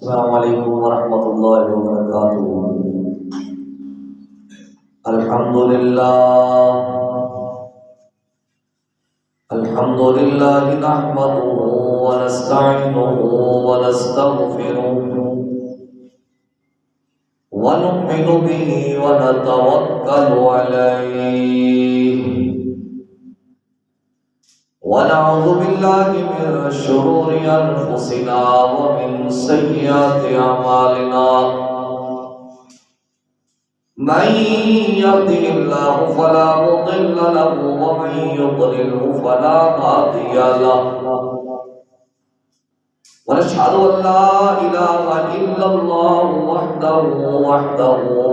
السلام علیکم ورحمۃ اللہ وبرکاتہ۔ الحمد للہ نحمده ونستعینه ونستغفره ونؤمن به ونتوکل علیہ ونعوذ باللہ من شرور انفسنا ومن سیئات اعمالنا من يهده الله فلا مضل له ومن يضلل فلا هادي له ونشهد أن لا إله إلا الله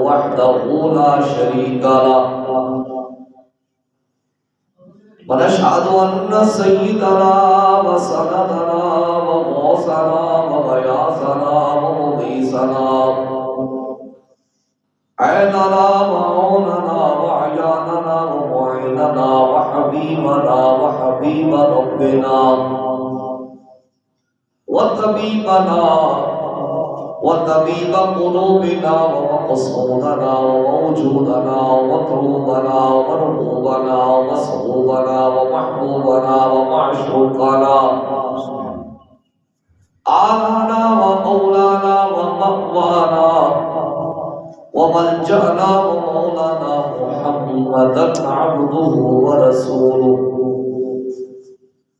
وحده لا شريك له ونشهد أن سيدنا وسندنا وغوثنا وغياثنا ومغيثنا عيننا وعوننا وعياننا ومعيننا وحبيبنا وحبيب ربنا وطبيبنا وطبيب قلوبنا ومقصودنا وموجودنا ومطلوبنا ومرغوبنا ومسعوبنا ومحبوبنا ومعشوقنا آلنا ومولانا ومأوانا وملجأنا ومولانا محمدا عبده ورسوله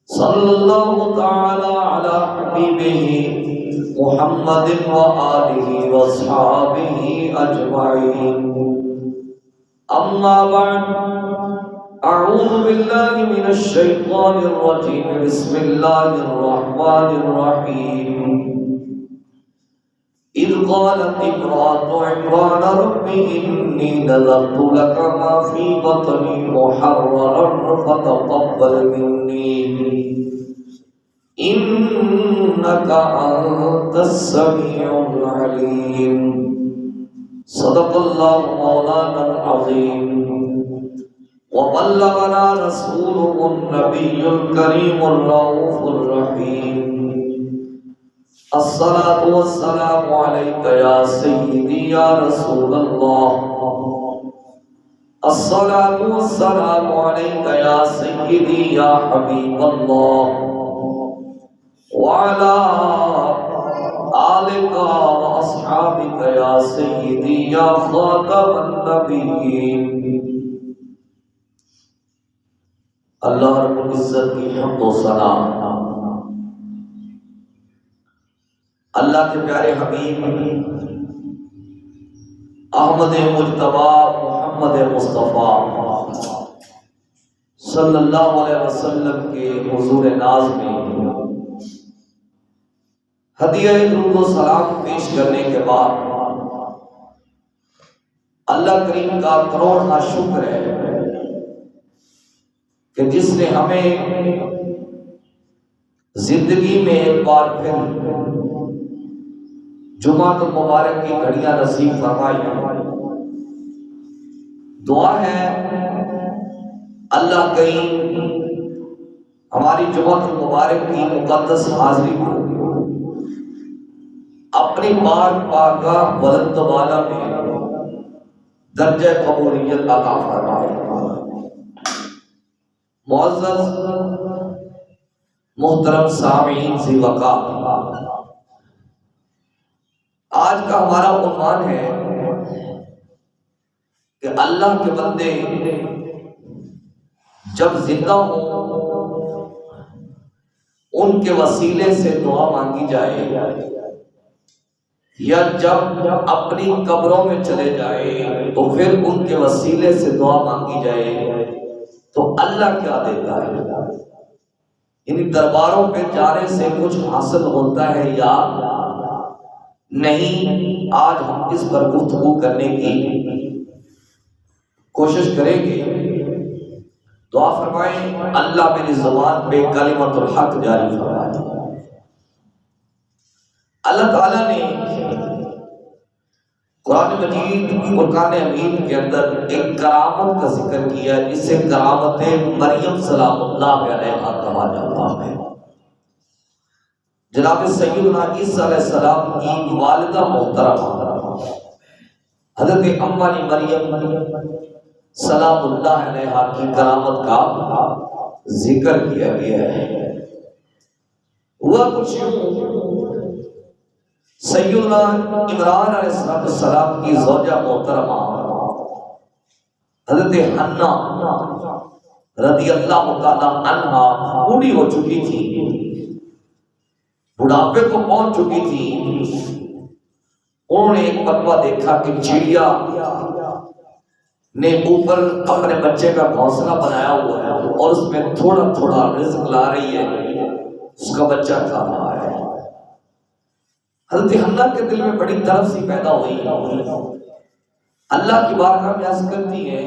صلى الله تعالى على حبيبه محمد وآله وأصحابه أجمعين أما بعد أعوذ بالله من الشيطان الرجيم بسم الله الرحمن الرحيم إذ قالت امرأة عمران رب إني نذرت لك ما في بطني محررا فتقبل مني إنك أنت السميع العليم صدق الله مولانا العظيم وبلغنا رسوله النبي الكريم الرؤوف الرحيم الصلاة والسلام عليك يا سيدي يا رسول الله الصلاة والسلام عليك يا سيدي يا حبيب الله وعلى آلك وأصحابك يا سيدي يا خاتم النبيين۔ اللہ رب العزت کی حمد و ثنا اللہ کے پیارے حبیب احمد مجتبی محمد مصطفیٰ صلی اللہ علیہ وسلم کے حضور ناز میں ہدیہ درود و سلام پیش کرنے کے بعد اللہ کریم کا کروڑا شکر ہے کہ جس نے ہمیں زندگی میں ایک بار پھر جمعہ مبارک کی گھڑیاں نصیب فرمائی۔ دعا ہے اللہ کریم ہماری جمعہ مبارک کی مقدس حاضری کو اپنی پاک بارگاہ بلند والا میں درجہ قبولیت عطا فرمائے۔ معزز محترم سامعین ذی وقار، آج کا ہمارا عنوان ہے کہ اللہ کے بندے جب زندہ ہوں ان کے وسیلے سے دعا مانگی جائے یا جب اپنی قبروں میں چلے جائے تو پھر ان کے وسیلے سے دعا مانگی جائے تو اللہ کیا دیتا ہے؟ ان درباروں پہ جانے سے کچھ حاصل ہوتا ہے یا نہیں؟ آج ہم اس پر گفتگو کرنے کی کوشش کریں گے۔ دعا فرمائیں اللہ میری زبان پہ کلمت الحق جاری فرمائے۔ اللہ تعالیٰ نے قرآن مجید فرقان حمید کے اندر ایک کرامت کا ذکر کیا ہے، جسے کرامت مریم سلام اللہ علیہا کہا جاتا ہے۔ جناب سیدنا عیسیٰ علیہ السلام کی والدہ محترمہ حضرت اماں مریم سلام اللہ علیہا کی کرامت کا ذکر کیا گیا ہے۔ ہوا کچھ سیدنا عمران علیہ السلام کی زوجہ محترمہ حضرت حنا رضی اللہ تعالی عنہا بوڑھی ہو چکی تھی، بڑھاپے کو پہنچ چکی تھی۔ انہوں نے ایک مرتبہ دیکھا کہ چڑیا نے اوپر اپنے بچے کا گھونسلہ بنایا ہوا ہے اور اس میں تھوڑا تھوڑا رزق لا رہی ہے، اس کا بچہ کھا رہا ہے۔ حضرت حنا کے دل میں بڑی طرف سی پیدا ہوئی، اللہ کی بارگاہ میں عرض کرتی ہے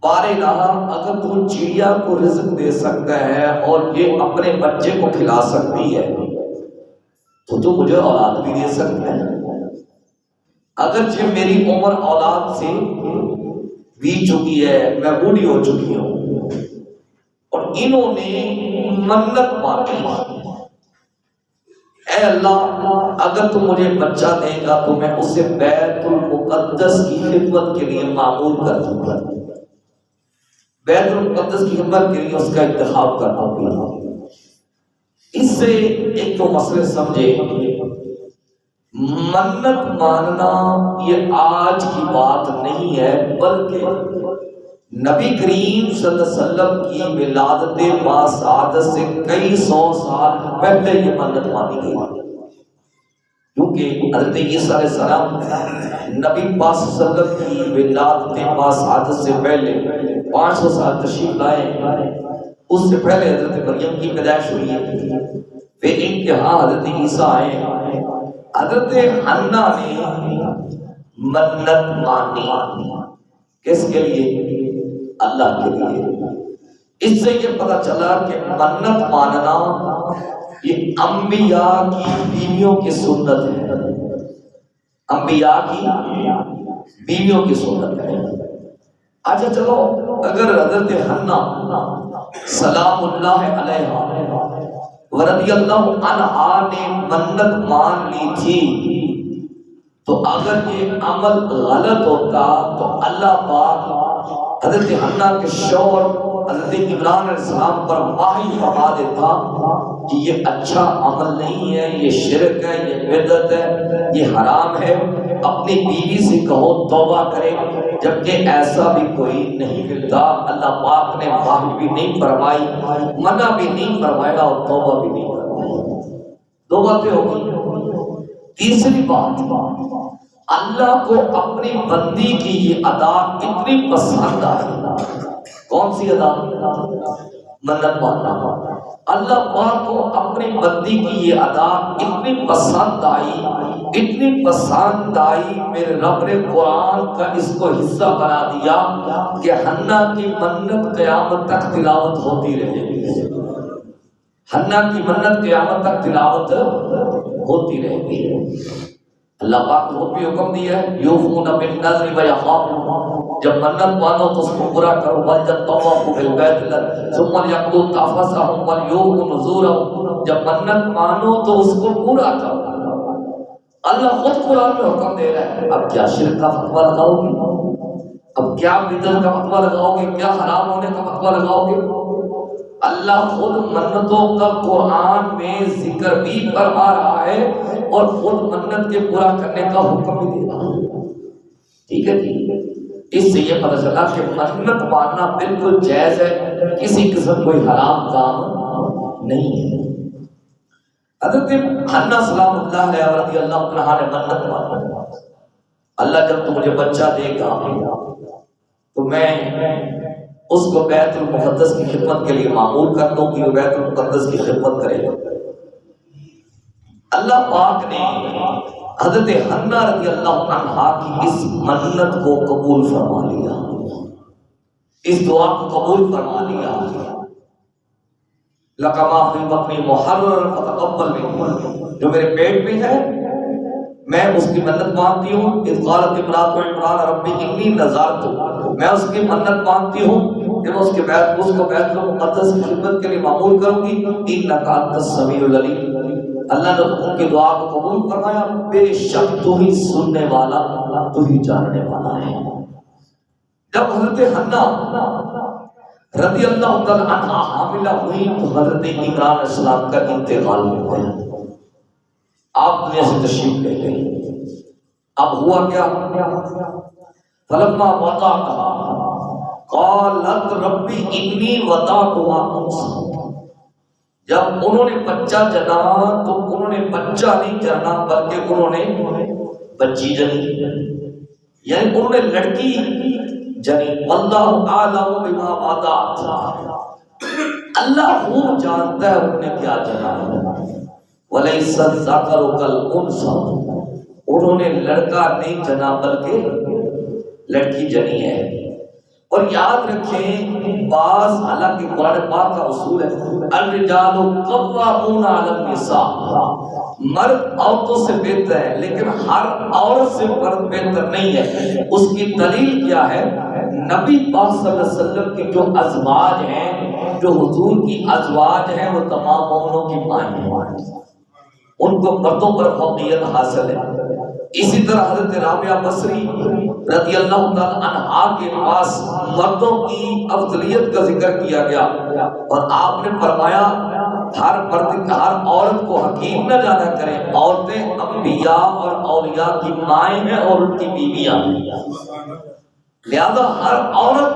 بار الہ اگر تو چڑیا کو رزق دے سکتا ہے اور یہ اپنے بچے کو کھلا سکتی ہے تو مجھے اولاد بھی دے سکتا ہے۔ اگرچہ میری عمر اولاد سے بیت چکی ہے، میں بوڑھی ہو چکی ہوں، اور انہوں نے منت مانی، اے اللہ اگر تم مجھے بچہ دے گا تو میں اسے بیت المقدس کی خدمت کے لیے معمول کر دوں گا، بیت المقدس کی خدمت کے لیے اس کا انتخاب کر دوں گا۔ اس سے ایک تو مسئلے سمجھے، منت ماننا یہ آج کی بات نہیں ہے، بلکہ نبی کریم صلی اللہ علیہ وسلم کی ولادت باسعادت سے کئی سو سال پہلے یہ منت مانی گئی، کیونکہ حضرت عیسیٰ علیہ السلام نبی پاک صلی اللہ علیہ وسلم کی ولادت باسعادت سے پہلے 500 سال تشریف لائے، اس سے پہلے حضرت مریم کی پیدائش ہوئی ہے، پھر ان کے ہاں حضرت عیسیٰ آئے۔ حضرت حنا نے منت مانی، کس کے لیے؟ اللہ کے لیے۔ اس سے یہ پتہ چلا کہ منت ماننا یہ انبیاء کی بیویوں کی سنت ہے، انبیاء کی بیویوں کی سنت ہے۔ اچھا چلو، اگر حضرت حنا سلام اللہ علیہا ورضی اللہ عنہا نے منت مان لی تھی، تو اگر یہ عمل غلط ہوتا تو اللہ پاک حضرت حنا کے شوہر حضرت عمران علیہ السلام پر وحی فرما دیتا کہ یہ اچھا عمل نہیں ہے، یہ شرک ہے، یہ بدعت ہے، یہ حرام ہے، اپنی بیوی سے کہو توبہ کرے۔ جبکہ ایسا بھی کوئی نہیں ملتا، اللہ پاک نے وحی بھی نہیں فرمائی، منع بھی نہیں فرمایا اور توبہ بھی نہیں فرمائی۔ دو باتیں ہو گئی۔ تیسری بات، اللہ کو اپنی بندی کی یہ ادا اتنی پسند آئی۔ کون سی ادا؟ منت ماننا۔ اللہ پاک کو اپنی بندی کی یہ ادا اتنی پسند آئی، اتنی پسند آئی، میرے رب نے قرآن کا اس کو حصہ بنا دیا کہ حنا کی منت قیامت تک تلاوت ہوتی رہے گی، حنا کی منت قیامت تک تلاوت ہوتی رہے گی۔ اللہ پاک نے وہ بھی حکم دیا ہے یوفون بالنذر ویخافون، جب منت مانو تو اس کو پورا کرو، وَلْيَطَّوَّفُوا بِالْبَيْتِ ثُمَّ لْيَقْضُوا تَفَثَهُمْ وَلْيُوفُوا نُذُورَهُمْ، جب منت مانو تو اس کو پورا کرو۔ اللہ خود قرآن میں حکم دے رہا ہے، اب کیا شرک کا فتویٰ لگاؤ گے؟ اب کیا بدعت کا فتویٰ لگاؤ گے؟ کیا حرام ہونے کا فتویٰ لگاؤ گے؟ اللہ خود منتوں کا قرآن میں ذکر بھی فرما رہا ہے اور خود منت کے پورا کرنے کا حکم بھی دے رہا ہے۔ ٹھیک ہے جی، اس سے یہ پتہ چلا کہ منت ماننا بالکل جائز ہے، کسی قسم کوئی حرام کام نہیں ہے۔ حضرت حنا سلام اللہ علیہ رضی اللہ عنہا نے منت مانا، اللہ جب تو مجھے بچہ دے گا تو میں اس کو بیت المقدس کی خدمت کے لیے معمول کر دوں کہ وہ بیت المقدس کی خدمت کرے گا۔ اللہ پاک نے حضرت حنا رضی اللہ عنہا کی اس منت کو قبول فرما لیا، اس دعا کو قبول فرما لیا۔ لَكَ مَا فِي بَطْنِي مُحَرَّرًا فَتَقَبَّلْ مِنِّي، جو میرے پیٹ میں ہے میں اس کی منت مانتی ہوں۔ اذ قالت امرأة عمران ربی انی نذرت، میں اس کی منت مانتی ہوں کہ میں اس کو بیت المقدس کی خدمت کے لیے معمول کروں گی، انک انت السمیع العلیم۔ اللہ نے ان کی دعا کو قبول فرمایا، بے شک تو ہی سننے والا، تو ہی جاننے والا ہے۔ جب حضرت حنا رضی اللہ تعالی عنہ حاملہ ہوئی تو حضرت عمران علیہ السلام کا انتقال ہو گیا، آپ دنیا سے تشریف لے گئے۔ اب ہوا کیا؟ فلما وضعتها قالت ربی انی وضعتها انثى، جب انہوں نے بچہ جنا تو انہوں نے بچہ نہیں جنا بلکہ انہوں نے بچی جنی، یعنی انہوں نے لڑکی جنی۔ واللہ اعلم بما وضعت، اللہ خوب جانتا ہے انہوں نے کیا جنا ہے۔ ولیس الذکر کالانثی، انہوں نے لڑکا نہیں جنا بلکہ لڑکی جنی ہے۔ اور یاد رکھیں بعض، حالانکہ قرآن پاک کا اصول ہے الرجال قوامون علی النساء، مرد عورتوں سے بہتر ہے، لیکن ہر عورت سے مرد بہتر نہیں ہے۔ اس کی دلیل کیا ہے؟ نبی پاک صلی اللہ علیہ وسلم کے جو ازواج ہیں، جو حضور کی ازواج ہیں، وہ تمام مومنوں کی مائیں ہیں، ان کو مردوں پر فوقیت حاصل ہے۔ اسی طرح حضرت رابعہ بصری رضی اللہ تعالی عنہا کے پاس مردوں کی افضلیت کا ذکر کیا گیا، اور آپ نے فرمایا ہر مرد ہر عورت کو حکیم نہ جانا کریں، عورتیں انبیاء اور اولیاء کی مائیں ہیں اور ان کی بیویاں ہیں، لہذا ہر عورت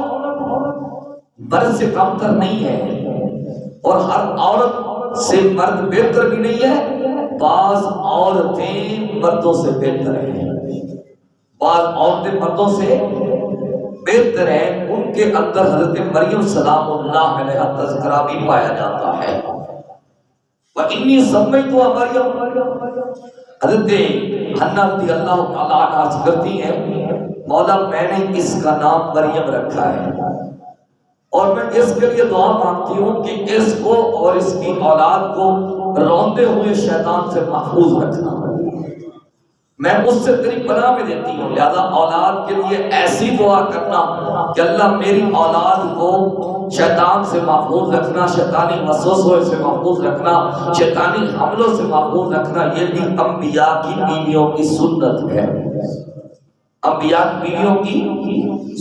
مرد سے کمتر نہیں ہے، اور ہر عورت سے مرد بہتر بھی نہیں ہے۔ بعض عورتیں مردوں سے بہتر ہیں، بعض عورتیں مردوں سے بہتر ہیں، ان کے اندر حضرت مریم سلام اللہ علیہ تذکرہ بھی پایا جاتا ہے۔ وَإِنِّي سَمَّيْتُهَا مَرْيَمَ، حضرت حنا رضی اللہ تعالیٰ عنہ کرتی ہیں مولا میں نے اس کا نام مریم رکھا ہے، اور میں اس کے لیے دعا مانگتی ہوں کہ اس کو اور اس کی اولاد کو روندے ہوئے شیطان سے محفوظ رکھنا، میں اس سے تیری پناہ میں دیتی ہوں۔ لہذا اولاد کے لیے ایسی دعا کرنا کہ اللہ میری اولاد کو شیطان سے محفوظ رکھنا، شیطانی وسوسوں سے محفوظ رکھنا، شیطانی حملوں سے محفوظ رکھنا، یہ بھی انبیاء کی بیویوں کی سنت ہے، انبیاء کی بیویوں کی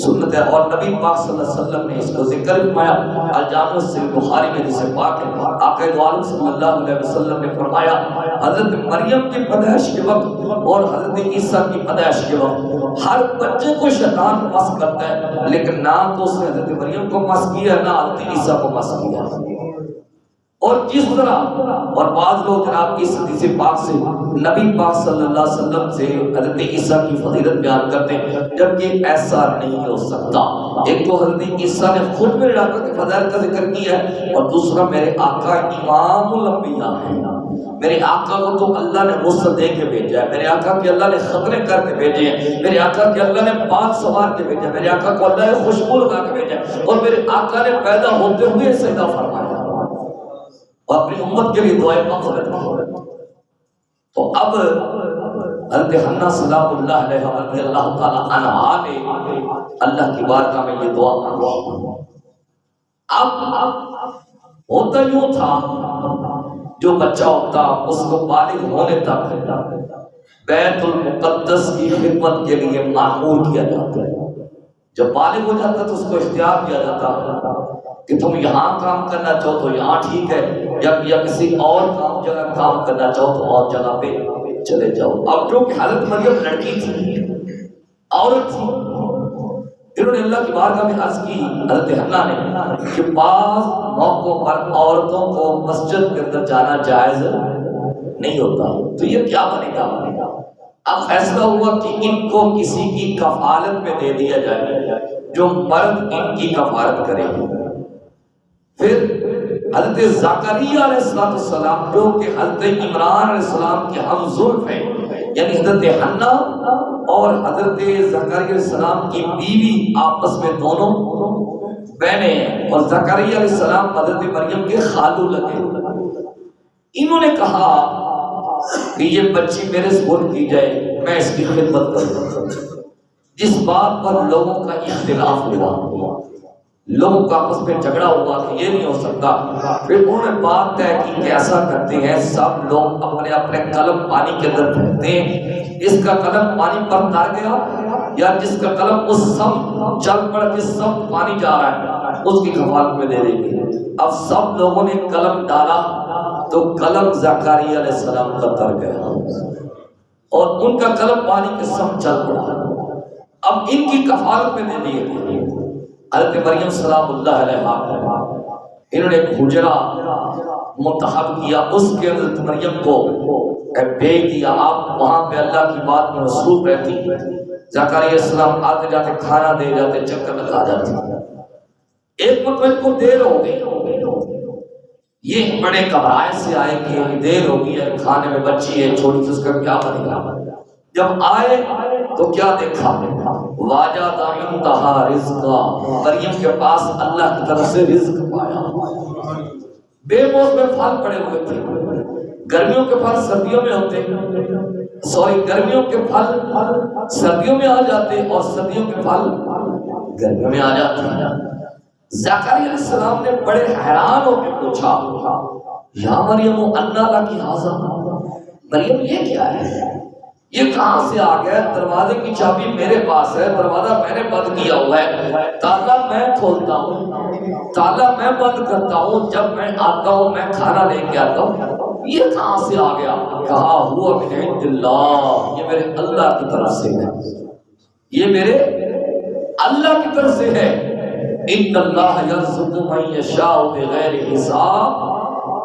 سنت ہے۔ اور نبی پاک صلی اللہ علیہ وسلم نے اس کو ذکر فرمایا، الجامع صحیح بخاری میں جسے پاک ہے، آقا دو عالم صلی اللہ علیہ وسلم نے فرمایا حضرت مریم کی پیدائش کے وقت اور حضرت عیسیٰ کی پیدائش کے وقت ہر بچے کو شیطان مس کرتا ہے، لیکن نہ تو اس نے حضرت مریم کو مس کیا نہ حضرت عیسیٰ کو مس کیا۔ اور جس طرح اور بعض لوگ جناب اس حدیث پاک سے نبی پاک صلی اللہ علیہ وسلم سے حضرت عیسیٰ کی فضیلت بیان کرتے ہیں، جبکہ ایسا نہیں ہو سکتا۔ ایک تو حضرت عیسیٰ نے خود میرے آقا کی فضیلت کا ذکر کیا ہے، اور دوسرا میرے آقا امام الانبیاء ہیں، میرے آقا کو تو اللہ نے غسل دے کے بھیجا ہے، میرے آقا کے اللہ نے ختنے کر کے بھیجے ہیں، میرے آقا کے اللہ نے بات سوار کے بھیجا ہے، میرے آقا کو اللہ نے خوشبو لگا کے بھیجا ہے، اور میرے آقا نے پیدا ہوتے ہوئے سجدہ فرمایا اور اپنی امت کے لیے دعائیں مغفرت کی۔ تو اب حضرت حنا سلام اللہ علیہ رضی اللہ تعالی عنہا نے اللہ کی بارگاہ میں یہ دعا مانگی۔ اب ہوتا یوں تھا جو بچہ ہوتا اس کو بالغ ہونے تک بیت المقدس کی خدمت کے لیے مأمور کیا جاتا ہے۔ جب بالغ ہو جاتا تو اس کو اختیار دیا جاتا کہ تم یہاں کام کرنا چاہو تو یہاں ٹھیک ہے، یا کسی اور جگہ کام کرنا چاہو تو اور جگہ پہ چلے جاؤ۔ اب جو کہ حضرت مریم لڑکی تھی، عورت تھی، انہوں نے اللہ کی بارگاہ میں عرض کی حضرت حنا نے کہ بعض موقعوں پر عورتوں کو مسجد کے اندر جانا جائز نہیں ہوتا، تو یہ کیا بنے گا؟ اب فیصلہ ہوا کہ ان کو کسی کی کفالت میں دے دیا جائے جو مرد ان کی کفالت کرے۔ پھر حضرت زکریا علیہ السلام جو کہ حضرت عمران علیہ السلام کے ہم زلف ہیں، یعنی حضرت حنا اور حضرت زکریا علیہ السلام کی بیوی آپس میں دونوں بہنیں ہیں، اور زکریا علیہ السلام حضرت مریم کے خالو لگے۔ انہوں نے کہا کہ یہ بچی میرے سپرد کی جائے، میں اس کی خدمت کروں۔ جس بات پر لوگوں کا اختلاف ہوا لوگوں کا آپس میں جھگڑا ہوا کہ یہ نہیں ہو سکتا، پھر انہوں نے بات طے کی کہ ایسا کرتے ہیں سب لوگ اپنے اپنے قلم پانی کے اندر پھینکتے ہیں، جس کا قلم پانی پر تر گیا یا جس کا قلم اس سم چل پڑ جس سم پانی جا رہا ہے اس کی کفالت میں دے دیں گے۔ اب سب لوگوں نے قلم ڈالا تو قلم زکریا علیہ السلام کا تر گیا اور ان کا قلم پانی کے سم چل پڑا۔ اب ان کی کفالت میں دے دیے گئے۔ حضرت مریم سلام اللہ علیہ انہوں نے ایک حجرہ منتخب کیا، اس کے حضرت مریم کو بھیج دیا، آپ وہاں پہ اللہ کی بات میں مصروف رہتی۔ زکریا علیہ السلام آتے جاتے کھانا دے جاتے، چکر لگا جاتے۔ ایک مرتبہ کو دیر ہو گئی، یہ بڑے گھبرائے سے آئے کہ دیر ہو گئی ہے، کھانے میں بچی ہے چھوٹی سی، اس کا کیا بنے گا؟ جب آئے تو کیا دیکھا؟ واجد عندہا رزقا، مریم کے پاس اللہ کی طرف سے رزق پایا۔ بے موسم میں پھل پڑے ہوئے تھے، گرمیوں کے پھل سردیوں میں ہوتے، گرمیوں کے پھل سردیوں میں آ جاتے اور سردیوں کے پھل گرمیوں میں آ جاتے۔ زکریا علیہ السلام نے بڑے حیران ہو کے پوچھا، یا مریم انا لکی ھذا، مریم یہ کیا ہے؟ یہ کہاں سے آ گیا؟ دروازے کی چابی میرے پاس ہے، دروازہ میں نے بند کیا ہوا ہے، تالا میں کھولتا ہوں، تالا میں بند کرتا ہوں، جب میں آتا ہوں میں کھانا لے کے آتا ہوں، یہ کہاں سے آ گیا؟ کہا ہوا من عند اللہ، یہ میرے اللہ کی طرف سے ہے، یہ میرے اللہ کی طرف سے ہے۔ ان اللہ یرزق من یشاء بغیر حساب،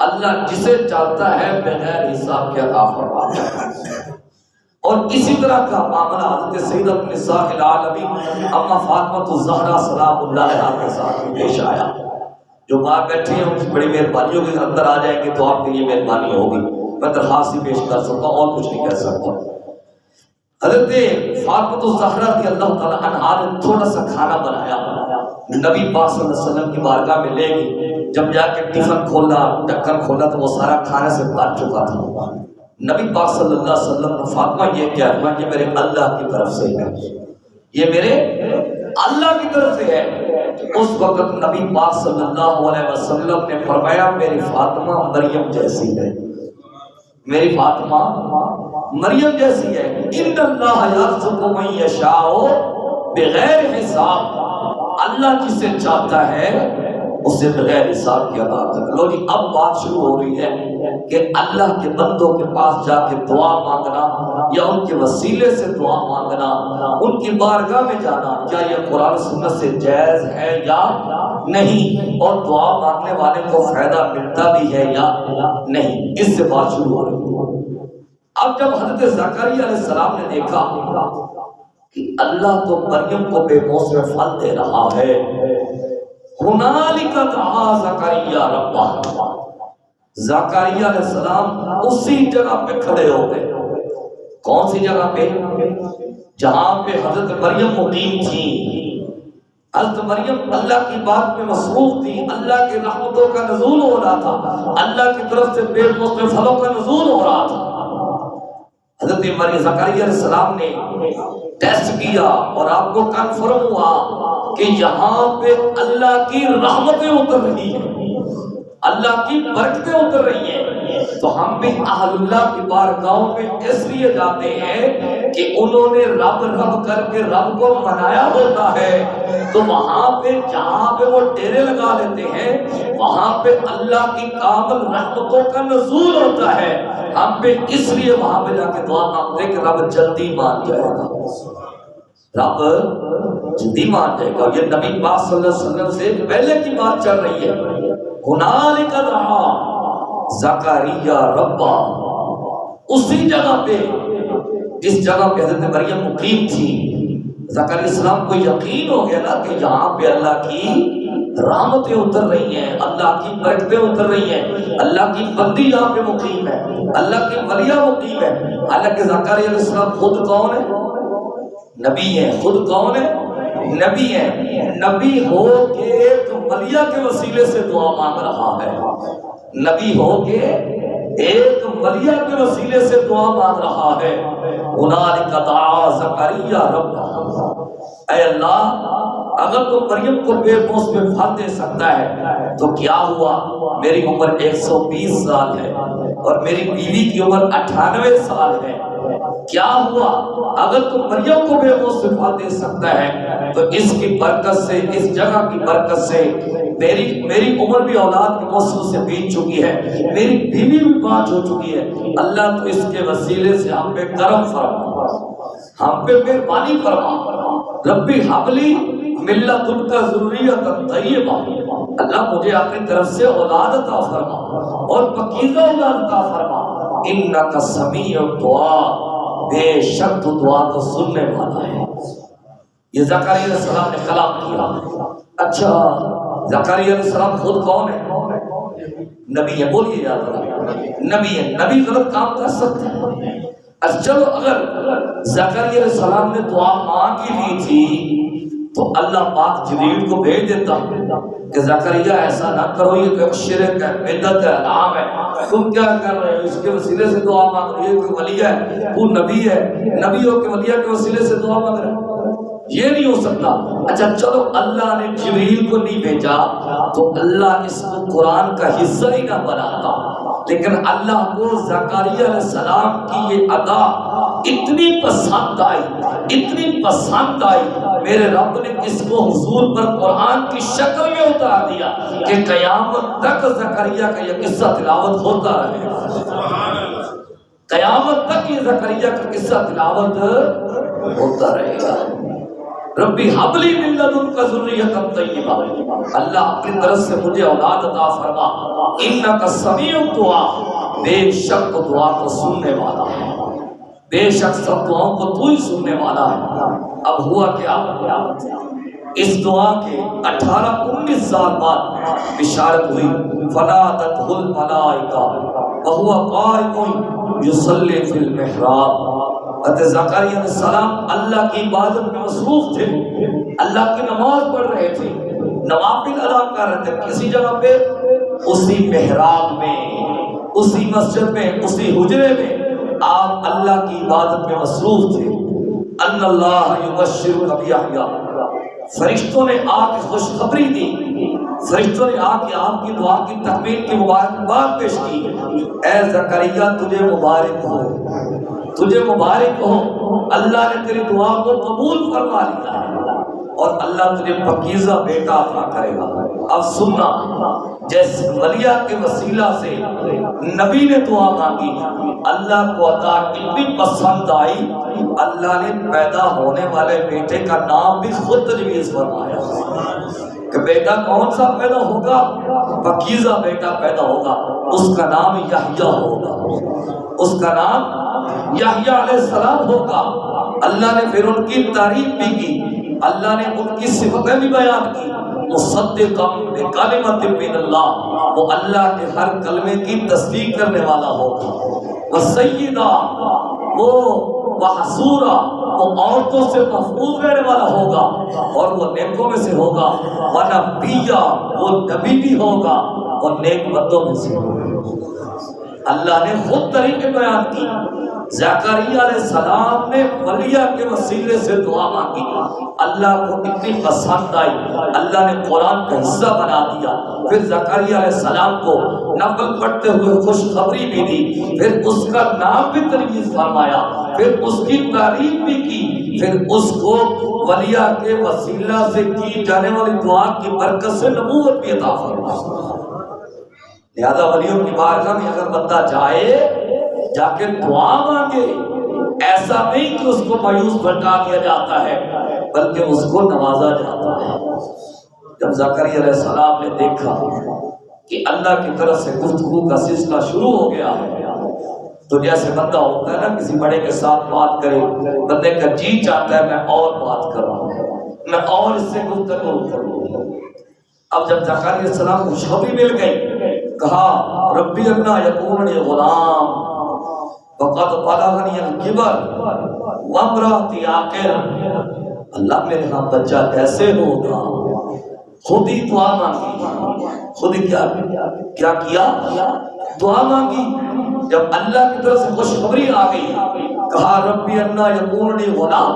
اللہ جسے چاہتا ہے بغیر حساب کے عطا فرماتا ہے۔ اور اسی طرح کا معاملہ حضرت سیدۃ النساء العالمین اما فاطمہ الزہرا سلام اللہ علیہا کے ساتھ پیش آیا۔ جو ماں بیٹھے ہیں ان کی بڑی مہربانی ہوگی، اندر آ جائیں گے تو آپ کے لیے مہربانی ہوگی، میں درخواست ہی پیش کر سکتا ہوں اور کچھ نہیں کہہ سکتا۔ حضرت فاطمہ الزہرا رضی اللہ تعالی عنہا نے تھوڑا سا کھانا بنایا، نبی پاک صلی اللہ علیہ وسلم کی بارگاہ میں لے گئی، جب جا کے ٹفن کھولا، ڈھکن کھولا تو وہ سارا کھانے سے بھر چکا تھا۔ نبی پاک صلی اللہ علیہ وسلم نے فاطمہ یہ کیا؟ یہ میرے اللہ کی طرف سے ہے، یہ میرے اللہ کی طرف سے ہے۔ اس وقت نبی پاک صلی اللہ علیہ وسلم نے فرمایا میری فاطمہ مریم جیسی ہے، میری فاطمہ مریم جیسی ہے۔ ان اللہ یرزق من یشاء بغیر حساب، اللہ جسے چاہتا ہے اسے بغیر حساب کے عطا کرتا ہے۔ لو جی اب بات شروع ہو رہی ہے کہ اللہ کے بندوں کے پاس جا کے دعا مانگنا یا ان کے وسیلے سے دعا مانگنا، ان کی بارگاہ میں جانا، کیا یہ قرآن سنت سے جائز ہے یا نہیں، اور دعا مانگنے والے کو فائدہ ملتا بھی ہے یا نہیں، اس سے بات شروع ہو رہی ہے۔ اب جب حضرت زکریا علیہ السلام نے دیکھا کہ اللہ تو مریم کو بے موسم پھل دے رہا ہے، ہنالک دعا زکریا ربہ، زکریا علیہ السلام اسی جگہ پہ کھڑے ہو گئے۔ کون سی جگہ پہ؟ جہاں پہ حضرت مریم مقیم تھی۔ حضرت مریم اللہ کی بات میں مصروف تھی، اللہ کی رحمتوں کا نزول ہو رہا تھا، اللہ کی طرف سے بے موسم پھلوں کا نزول ہو رہا تھا۔ حضرت مریم زکریا علیہ السلام نے ٹیسٹ کیا اور آپ کو کنفرم ہوا کہ یہاں پہ اللہ کی رحمتیں اتر رہی ہیں، اللہ کی برکتیں اتر رہی ہیں۔ تو ہم بھی اہل اللہ کی بارگاہوں میں اس لیے جاتے ہیں کہ انہوں نے رب رب کر کے رب کو منایا ہوتا ہے، تو وہاں پہ جہاں پہ وہ ڈیرے لگا لیتے ہیں وہاں پہ اللہ کی کامل رحمتوں کا نزول ہوتا ہے۔ ہم پہ اس لیے وہاں پہ جا کے دعا مانگتے ہیں کہ رب جلدی مان جائے گا، رب جلدی مان جائے گا۔ یہ نبی پاک صلی اللہ علیہ وسلم سے پہلے کی بات چل رہی ہے۔ ہنالک دعا زکریا ربہ، اسی جگہ پہ جس جگہ پہ حضرت مریم مقیم تھی، زکریا السلام کو یقین ہو گیا نا کہ یہاں پہ اللہ کی رحمتیں اتر رہی ہیں، اللہ کی برکتیں اتر رہی ہیں، اللہ کی بندی یہاں پہ مقیم ہے، اللہ کی ولیہ مقیم ہے۔ حالانکہ زکریا علیہ السلام خود کون ہے؟ نبی ہے۔ خود کون ہے؟ نبی ہے۔ نبی ہو کے ایک ولیہ کے وسیلے سے دعا مانگ رہا ہے، نبی ہو کے ایک ولیہ کے وسیلے سے دعا مانگ رہا ہے۔ ہنالک دعا زکریا ربہ، اے اللہ اگر تو مریم کو بے بوس میں پھل دے سکتا ہے تو کیا ہوا میری عمر 120 سال ہے اور میری بیوی کی عمر 98 سال ہے، کیا ہوا اگر تو مریم کو بے بوس میں پھل دے سکتا ہے تو اس کی برکت سے، اس جگہ کی برکت سے میری عمر بھی اولاد کے موسم سے بیت چکی ہے، میری بیوی بھی پانچ ہو چکی ہے، اللہ تو اس کے وسیلے سے ہم پہ کرم فرما، ہم پہ مہربانی فرما، ربی حبلی ملت ان کا ضروریت طیبہ، اللہ مجھے اپنی طرف سے اولاد عطا فرما اور پاکیزہ اولاد عطا فرما، انک سمیع الدعا، بے شک تو دعا کو سننے والا ہے۔ یہ زکریا علیہ السلام نے کلام کیا۔ اچھا زکریا علیہ السلام خود کون ہے؟ نبی ہے، بولیے یاد رکھنا، نبی ہے، نبی غلط کام کر سکتے ہیں؟ اچھا چلو اگر زکریا علیہ السلام نے دعا مانگ ہی لی تھی تو اللہ پاک جبریل کو بھیج دیتا کہ زکریا ایسا نہ کرو، یہ تو شرک ہے، بدعت ہے، حرام ہے، تم کیا کر رہے ہو، اس کے وسیلے سے دعا مانگ رہے ہو، کہ ولی ہے، وہ نبی ہے، نبی ہو کہ ولیہ کے وسیلے سے دعا مانگ رہے ہو، یہ نہیں ہو سکتا۔ اچھا چلو اللہ نے جبریل کو نہیں بھیجا تو اللہ اس کو قرآن کا حصہ ہی نہ بناتا، لیکن اللہ کو زکریا علیہ السلام کی یہ ادا اتنی پسند آئی، اتنی پسند آئی، میرے رب نے اس کو حضور پر قرآن کی شکل میں اتار دیا کہ قیامت تک زکریا کا یہ قصہ تلاوت ہوتا رہے گا، قیامت تک یہ زکریا کا قصہ تلاوت ہوتا رہے گا۔ ربی حبلی من لدنک ذریۃ طیبہ، اللہ اپنی طرف سے مجھے اولاد عطا فرما، انک سمیع الدعا، بے شک تو دعا کو سننے والا ہے، بے شک سب دعاؤں کو تو ہی سننے والا ہے۔ اب ہوا کیا، اس دعا کے 18-19 سال بعد بشارت ہوئی، فنادتہ الملائکہ وہو قائم یصلی فی المحراب۔ حضرت زکریا علیہ السلام اللہ کی عبادت میں مصروف تھے، اللہ کی نماز پڑھ رہے تھے، نوافل ادا کر رہے تھے، کسی جگہ پہ اسی محراب میں، اسی مسجد میں، اسی حجرے میں آپ اللہ کی عبادت میں مصروف تھے۔ ان اللہ یبشرک بیحییٰ، فرشتوں نے آ کے خوشخبری دی، فرشتوں نے آ کے آپ کی دعا کی تکمیل کی مبارکباد پیش کی، اے زکریا تجھے مبارک ہو، تجھے مبارک ہو، اللہ نے تیری دعا کو قبول فرما لیا اور اللہ تجھے پاکیزہ بیٹا عطا کرے گا۔ اب سننا، جیسے ولیہ کے وسیلہ سے نبی نے دعا مانگی، اللہ کو عطا اتنی پسند آئی، اللہ نے پیدا ہونے والے بیٹے کا نام بھی خود تجویز فرمایا کہ بیٹا کون سا پیدا ہوگا، پاکیزہ بیٹا پیدا ہوگا، اس کا نام یحییٰ ہوگا، اس کا نام یحییٰ علیہ السلام ہوگا۔ اللہ نے پھر ان کی تعریف بھی کی، اللہ نے ان کی صفتیں بھی بیان کی، مصدقا بکلمۃ من اللہ، وہ اللہ کے ہر کلمے کی تصدیق کرنے والا ہوگا، وسیدہ، وہ وحصورا، وہ عورتوں سے محفوظ رہنے والا ہوگا اور وہ نیکوں میں سے ہوگا، ونبیہ، وہ نبی بھی ہوگا اور نیک بندوں میں سے ہوگا۔ اللہ نے خود طریقے بیان کی، زکریا علیہ السلام نے ولیہ کے وسیلے سے دعا مانگی، اللہ کو اتنی پسند آئی، اللہ نے قرآن کا حصہ بنا دیا، پھر زکریا علیہ السلام کو نفل پڑھتے ہوئے خوشخبری بھی دی، پھر اس کا نام بھی تجویز فرمایا، پھر اس کی تعریف بھی کی، پھر اس کو ولیہ کے وسیلہ سے کی جانے والی دعا کی برکت سے نبوت بھی عطا فرمایا۔ لہذا ولیوں کی بارگاہ میں اگر بندہ جائے، جا کے دعا مانگے، ایسا نہیں کہ اس کو مایوس بھٹکا دیا جاتا ہے، بلکہ اس کو نوازا جاتا ہے۔ جب زکریا علیہ السلام نے دیکھا کہ اللہ کی طرف سے گفتگو کا سلسلہ شروع ہو گیا ہے، تو جیسے بندہ ہوتا ہے نا کسی بڑے کے ساتھ بات کرے، بندے کا جی چاہتا ہے میں اور بات کروں، میں اور اس سے گفتگو کروں۔ اب جب زکریا علیہ السلام کو خوشخبری مل گئی، کہا ربی انا یکون لی غلام وقد بلغنی الکبر وامرأتی عاقر، اللہ میرے ہاں بچہ کیسے ہوگا؟ خود ہی دعا مانگی، خود ہی کیا کیا؟ دعا مانگی۔ جب اللہ کی طرف سے خوشخبری آ گئی کہا ربی انا یکون لی غلام،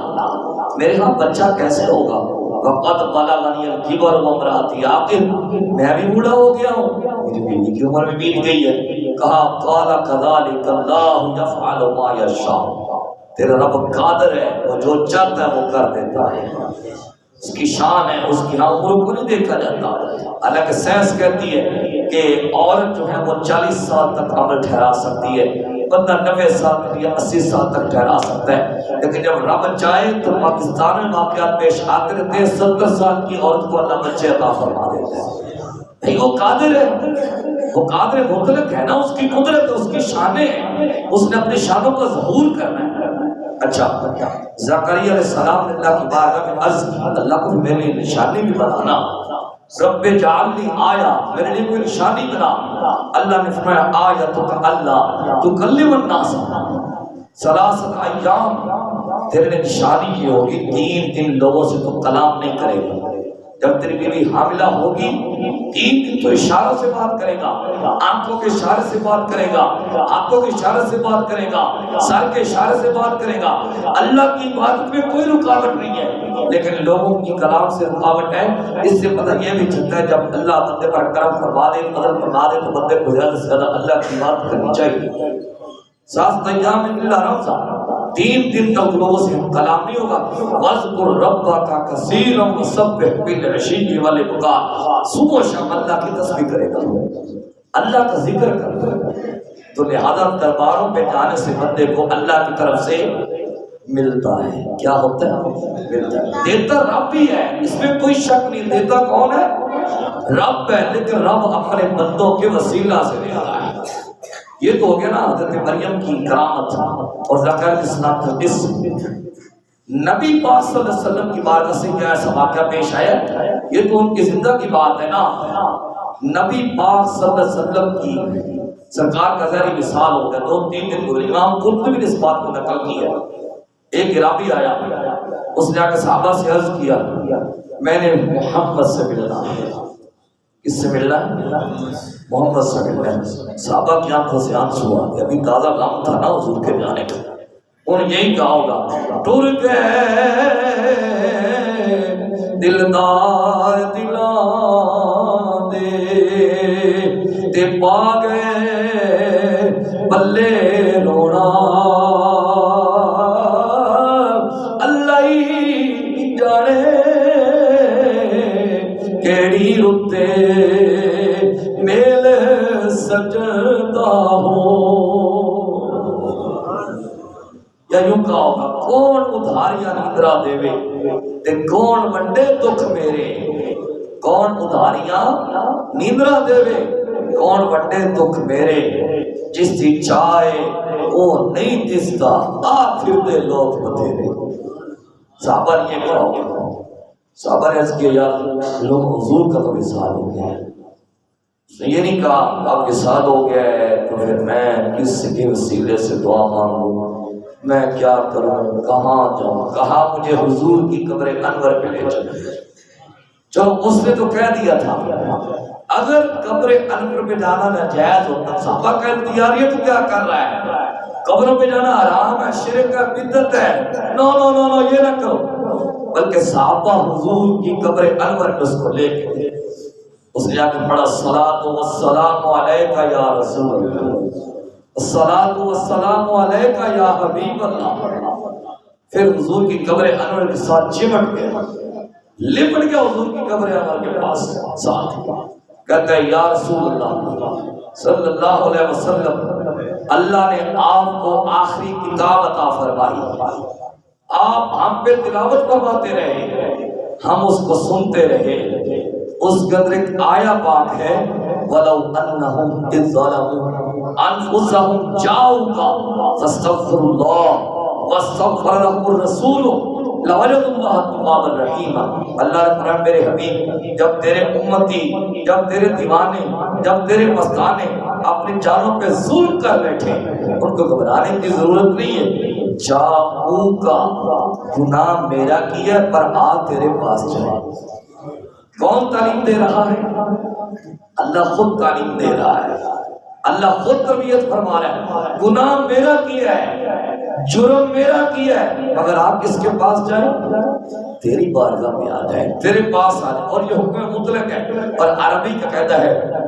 میرے ہاں بچہ کیسے ہوگا؟ وقد بلغنی الکبر وامرأتی عاقر، میں بھی بوڑھا ہو گیا ہوں، میری بیوی کی عمر بھی بیت گئی ہے۔ کہا قال کذالک اللہ یفعل ما یشاء، تیرا رب قادر ہے، وہ جو چاہتا ہے وہ کر دیتا ہے، اس کی شان ہے، اس کی عمر کو نہیں دیکھا جاتا۔ حالانکہ سائنس کہتی ہے کہ عورت جو ہے وہ 40 سال تک عمر ٹھہرا سکتی ہے، بندہ 90 سال تک یا 80 سال تک ٹھہرا سکتا ہے، لیکن جب رب چاہے تو پاکستان میں واقعات پیش آتے رہتے ہیں، 70 سال کی عورت کو اللہ بچے عطا فرما دیتا ہے۔ نہیں وہ قادر ہے، وہ قادر مطلق ہے نا، اس کی قدرت، اس کی شانیں ہیں، اس نے اپنی شانوں کا ظہور کرنا ہے۔ اچھا زکریا علیہ السلام نے اللہ کی بارگاہ میں عرض کی، اللہ کو میرے لیے نشانی بھی بنانا، رب جعلنی آیا، میرے لیے کوئی نشانی بنا۔ اللہ نے فرمایا آیتک اللہ تکلم الناس ثلاثۃ ایام، تیرے لیے نشانی یہ ہوگی 3 دن لوگوں سے تو کلام نہیں کرے گا۔ جب تیری بیوی حاملہ ہوگی 3 دن تو اشاروں سے بات کرے گا، آنکھوں کے اشارے سے بات کرے گا، ہاتھوں کے اشارے سے بات کرے گا، سر کے اشارے سے بات کرے گا۔ اللہ کی عبادت میں کوئی رکاوٹ نہیں ہے، لیکن لوگوں کی کلام سے رکاوٹ ہے۔ اس سے پتہ یہ بھی چلتا ہے جب اللہ بندے پر کرم فرما دے، فضل فرما دے، تو بندے کو زیادہ سے زیادہ اللہ کی عبادت کرنی چاہیے۔ 7 ایام الا رمضان، 3 دن تک لوگوں سے کلام نہیں ہوگا۔ وَاذْكُرْ رَبَّكَ كَثِيرًا وَسَبِّحْ بِالْعَشِيِّ وَالْإِبْكَارِ، صبح و شام اللہ کی تسبیح کرے گا، اللہ کا ذکر کرے گا۔ تو لہذا درباروں پہ جانے سے بندے کو اللہ کی طرف سے ملتا ہے، کیا ہوتا ہے؟ ملتا ہے۔ دیتا رب ہی ہے، اس میں کوئی شک نہیں، دیتا کون ہے؟ رب ہے، لیکن رب اپنے بندوں کے وسیلہ سے دیتا ہے۔ یہ تو ہو گیا نا حضرت مریم کی کرامت اور زکریا علیہ السلام کا جسم۔ نبی پاک صلی اللہ علیہ وسلم کی بارگاہ سے کیا ایسا واقعہ پیش آیا؟ یہ تو ان کی زندہ کی بات ہے نا۔ نبی پاک صلی اللہ علیہ وسلم کی سرکار کا ظاہری مثال ہو گیا، 2-3 دن گزرے۔ امام قرطبی نے اس بات کو نقل کیا۔ ایک عرابی آیا، اس نے آ کے صحابہ سے عرض کیا میں نے محمد سے ملنا ہے۔ کس سے ملنا ہے؟ محمد سے ملنا ہے۔ صحابہ کی آنکھوں سے آنسو آ گئے، ابھی تازہ غم تھا نا حضور کے جانے کا۔ انہوں نے یہی کہا ہوگا ٹر گئے دلدار دلاں دے تے پا گئے بلے رونا، اللہ ہی جانے کیڑی رتے میل سجدہ ہو۔ یا یوں کہا ہوگا کون ادھاریاں نیندرا دے تے کون ونڈے دکھ میرے، کون ادھاریاں نیندرا دے کون ونڈے دکھ میرے، جس دی چاہے وہ نہیں دستا آ پھر دے لوگ بتھیرے۔ صحابہ نے یہ کہا ہوگا، صحابہ نے عرض کیا یار لوگ حضور کا تو وصال ہو گیا ہے، یہ نہیں کہا اب وصال ہو گیا ہے تو پھر میں کس کے وسیلے سے دعا مانگوں، میں کیا کروں، کہاں جاؤں، کہا مجھے حضور کی قبر انور پہ لے چلو۔ چلو اس نے تو کہہ دیا تھا اگر قبر انور پہ جانا ناجائز ہوتا، صحابہ کہتے یار یہ تو کیا کر رہا ہے، قبروں پہ جانا حرام ہے، شرک ہے، بدعت ہے، نو نو نو نو یہ نہ کرو۔ بلکہ صحابہ حضور کی قبر انور پہ اس کو لے کے اس نے جا کے پڑھا الصلاۃ والسلام علیکہ یا رسول اللہ، الصلاۃ والسلام علیکہ یا حبیب اللہ۔ پھر حضور کی قبر انور کے ساتھ چمٹ گیا، لپٹ گیا حضور کی قبر انور کے پاس ساتھ، کہتا ہے یا رسول اللہ صلی اللہ علیہ وسلم، اللہ نے آپ کو آخری کتاب عطا فرمائی، آپ ہم پہ تلاوت فرماتے رہے، ہم اس کو سنتے رہے، اس کے اندر ایک آیا پاک ہے وَلَوْ أَنَّهُمْ إِذْ ظَلَمُوا أَنفُسَهُمْ جَاءُوكَ فَاسْتَغْفِرُوا اللَّهَ وَاسْتَغْفَرَ لَهُمُ الرَّسُولُ لَوَجَدُوا اللَّهَ تَوَّابًا رَحِيمًا۔ اللہ نے فرمایا میرے حبیب جب تیرے امتی، جب تیرے دیوانے، جب تیرے مستانے اپنی جانوں پہ ظلم کر بیٹھے، ان کو گھبرانے کی ضرورت نہیں ہے، جاؤکا گناہ میرا کیا پر آ تیرے پاس جائے۔ کون تعلیم دے رہا ہے؟ اللہ خود تعلیم دے رہا ہے، اللہ خود تربیت فرما رہا ہے، گناہ میرا کیا ہے جرم میرا کیا ہے، مگر آپ کس کے پاس جائیں؟ تیری بارگاہ میں آ جائیں، تیرے پاس آ جائیں۔ اور یہ حکم مطلق ہے، اور عربی کا قاعدہ ہے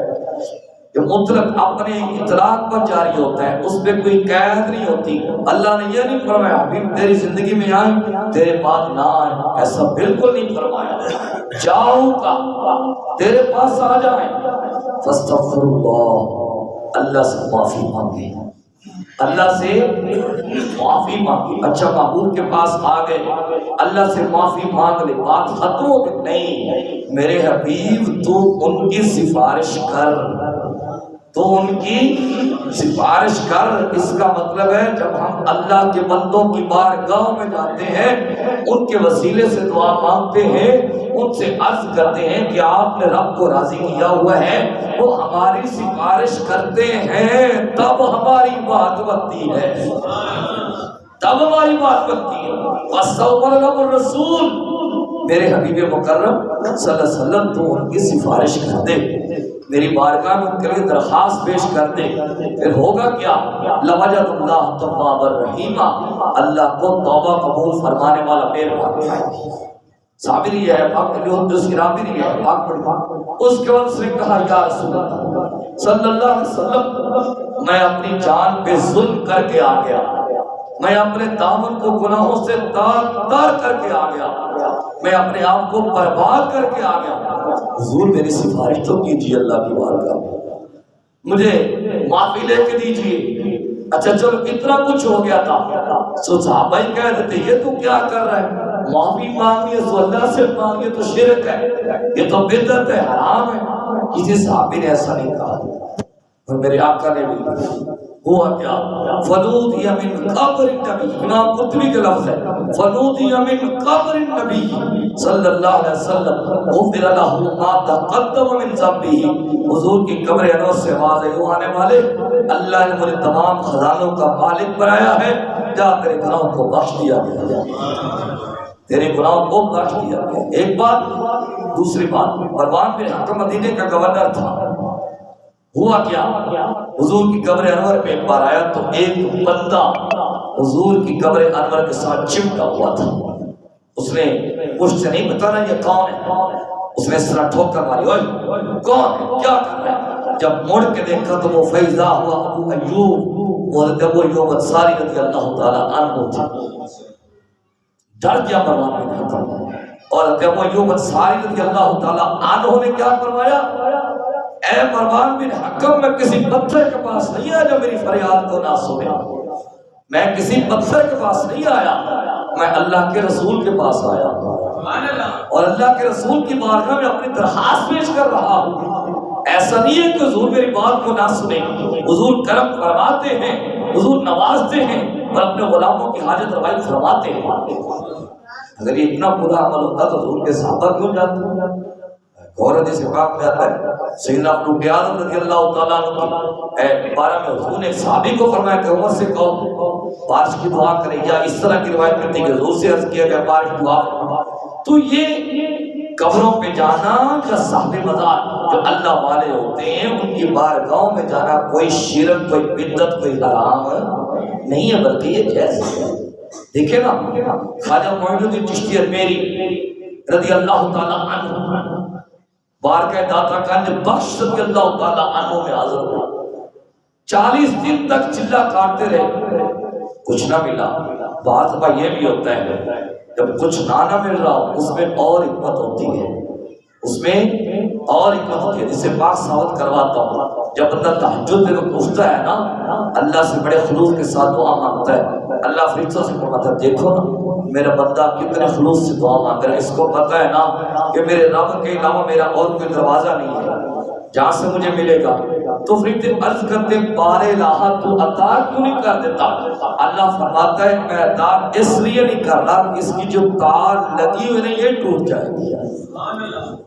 کہ مطلق اپنے اطلاق پر جاری ہوتا ہے، اس پہ کوئی قید نہیں ہوتی۔ اللہ نے یہ نہیں فرمایا حبیب تیری زندگی میں آئیں تیرے پاس نہ آئیں، ایسا بالکل نہیں فرمایا۔ جاؤ کا تیرے پاس آ جائیں، فاستغفر اللہ، اللہ سے معافی مانگے، اللہ سے معافی مانگی۔ اچھا محبوب کے پاس آ گئے، اللہ سے معافی مانگ لے، بات ختم ہو گئی؟ نہیں، میرے حبیب تو ان کی سفارش کر، تو ان کی سفارش کر۔ اس کا مطلب ہے جب ہم اللہ کے بندوں کی بارگاہ میں جاتے ہیں، ان کے وسیلے سے دعا مانگتے ہیں، ان سے عرض کرتے ہیں کہ آپ نے رب کو راضی کیا ہوا ہے، وہ ہماری سفارش کرتے ہیں، تب ہماری بات بنتی ہے، تب ہماری بات بنتی ہے۔ وَاسْتَغْفَرَ لَهُ الرَّسُولُ، میرے حبیب مکرم صلی اللہ علیہ وسلم تو ان کی سفارش کر دے، میری بارگاہ میں ان کے لیے درخواست پیش کر دے، پھر ہوگا کیا؟ لَوَجَدُ اللَّهَ تَوَّابًا رَحِيمًا، اللہ کو توبہ قبول فرمانے والا مہربان ہے۔ صابری ہے پاک اس کی رابری ہے پاک پڑھی۔ اس کے بعد اس نے کہا یا رسول اللہ صلی اللہ علیہ وسلم، میں اپنی جان پہ ظلم کر کے آ گیا، میں اپنے دامن کو گناہوں سے تار کر کے آ گیا، میں اپنے آپ کو برباد کر کے آ گیا، حضور میری سفارش تو کیجیے اللہ کی بارگاہ میں، مجھے معافی لے کے دیجیے۔ اچھا چلو اتنا کچھ ہو گیا تھا، سو صحابہ ہی کہہ دیتے یہ تو کیا کر رہا ہے، معافی مانگی ہے تو اللہ سے مانگی تو شرک ہے، یہ تو بدعت ہے، حرام ہے۔ کسی صحابی نے ایسا نہیں کہا، اور میرے آقا نے بھی ہوا کیا؟ فَنُودِيَ مِن قَبْرِ النَّبِيِّ، امام قرطبی کے لفظ ہے فَنُودِيَ مِن قَبْرِ النَّبِيِّ صلی اللہ علیہ وسلم غُفِرَ لَهُ مَا تَقَدَّمَ مِن ذَنبِهِ، حضور کی قبر انور سے آواز یوں آنے والے، اللہ نے مجھے تمام خزانوں کا مالک بنایا ہے، جا تیرے گناہوں کو بخش دیا گیا، تیرے گناہوں کو بخش دیا گیا۔ ایک بات، دوسری بات، مروان بن حکم مدینے کا گورنر تھا، ہوا کیا؟ حضور کی قبر انور پہ ایک بار آیا تو ایک بندہ حضور کی قبر انور کے ساتھ چمٹا ہوا تھا، اس نے مجھ سے نہیں بتانا یہ کون ہے، اس نے اس طرح ٹھوکر ماری، اوئے کون ہے، کیا کر رہا ہے؟ جب مڑ کے دیکھا تو وہ فیضا ہوا ابو ایوب، وہ ابو ایوب انصاری رضی اللہ تعالیٰ عنہ تھا۔ ڈر گیا مروان بن حکم، اور ابو ایوب انصاری رضی اللہ تعالیٰ عنہ نے کیا فرمایا؟ اے مروان بن حکم، میں کسی پتھر کے پاس نہیں آیا جو میری فریاد کو نہ سنے، میں کسی پتھر کے پاس نہیں آیا، میں اللہ کے رسول کے پاس آیا اور اللہ کے رسول کی بارگاہ میں اپنی درخواست پیش کر رہا ہوں۔ ایسا نہیں ہے کہ حضور میری بات کو نہ سنے، حضور کرم فرماتے ہیں، حضور نوازتے ہیں اور اپنے غلاموں کی حاجت روائی فرماتے ہیں۔ اگر یہ اتنا برا عمل ہوتا تو حضور کے صحابہ کیوں جاتے؟ اور حدیث پاک میں آتا ہے سیدنا ابو بکر رضی اللہ تعالیٰ عنہ کے بارے میں حضور نے صحابی کو فرمایا کہ عمر سے کہو بارش کی دعا کرے، یا اس طرح کی روایت کرتی ہے کہ حضور سے عرض کیا کہ بارش کی دعا کرے۔ تو یہ قبروں پہ جانا یا صاحب مزار جو اللہ والے ہوتے ہیں ان کی بارگاہوں میں جانا کوئی شرک، کوئی بدعت، کوئی حرام نہیں ہے، بلکہ یہ جائز ہے۔ دیکھیں نا خواجہ معین الدین چشتی اجمیری رضی اللہ تعالیٰ عنہ بارگاہ داتا گنج بخش رضی اللہ تعالیٰ عنہ میں حاضر ہوا، 40 دن تک چلا کاٹتے رہے، کچھ نہ ملا۔ بات کا یہ بھی ہوتا ہے جب کچھ نہ مل رہا اس میں اور حکمت ہوتی ہے، اس میں اور حکمت ہوتی ہے، جسے پاک ثابت کرواتا ہوں۔ جب بندہ تہجد میں اٹھتا ہے نا، اللہ سے بڑے خلوص کے ساتھ دعا مانگتا ہے، اللہ فرشتوں سے فرماتا ہے دیکھو نا میرا بندہ کتنے خلوص سے دعا مانگ رہا ہے، اس کو پتہ ہے نا کہ میرے رب کے علاوہ میرا اور کوئی دروازہ نہیں ہے جہاں سے مجھے ملے گا۔ تو فرشتے عرض کرتے بار الہ تو عطا کیوں نہیں کر دیتا؟ اللہ فرماتا ہے میں عطا اس لیے نہیں کر رہا اس کی جو تار لگی ہوئی نہیں یہ ٹوٹ جائے گی،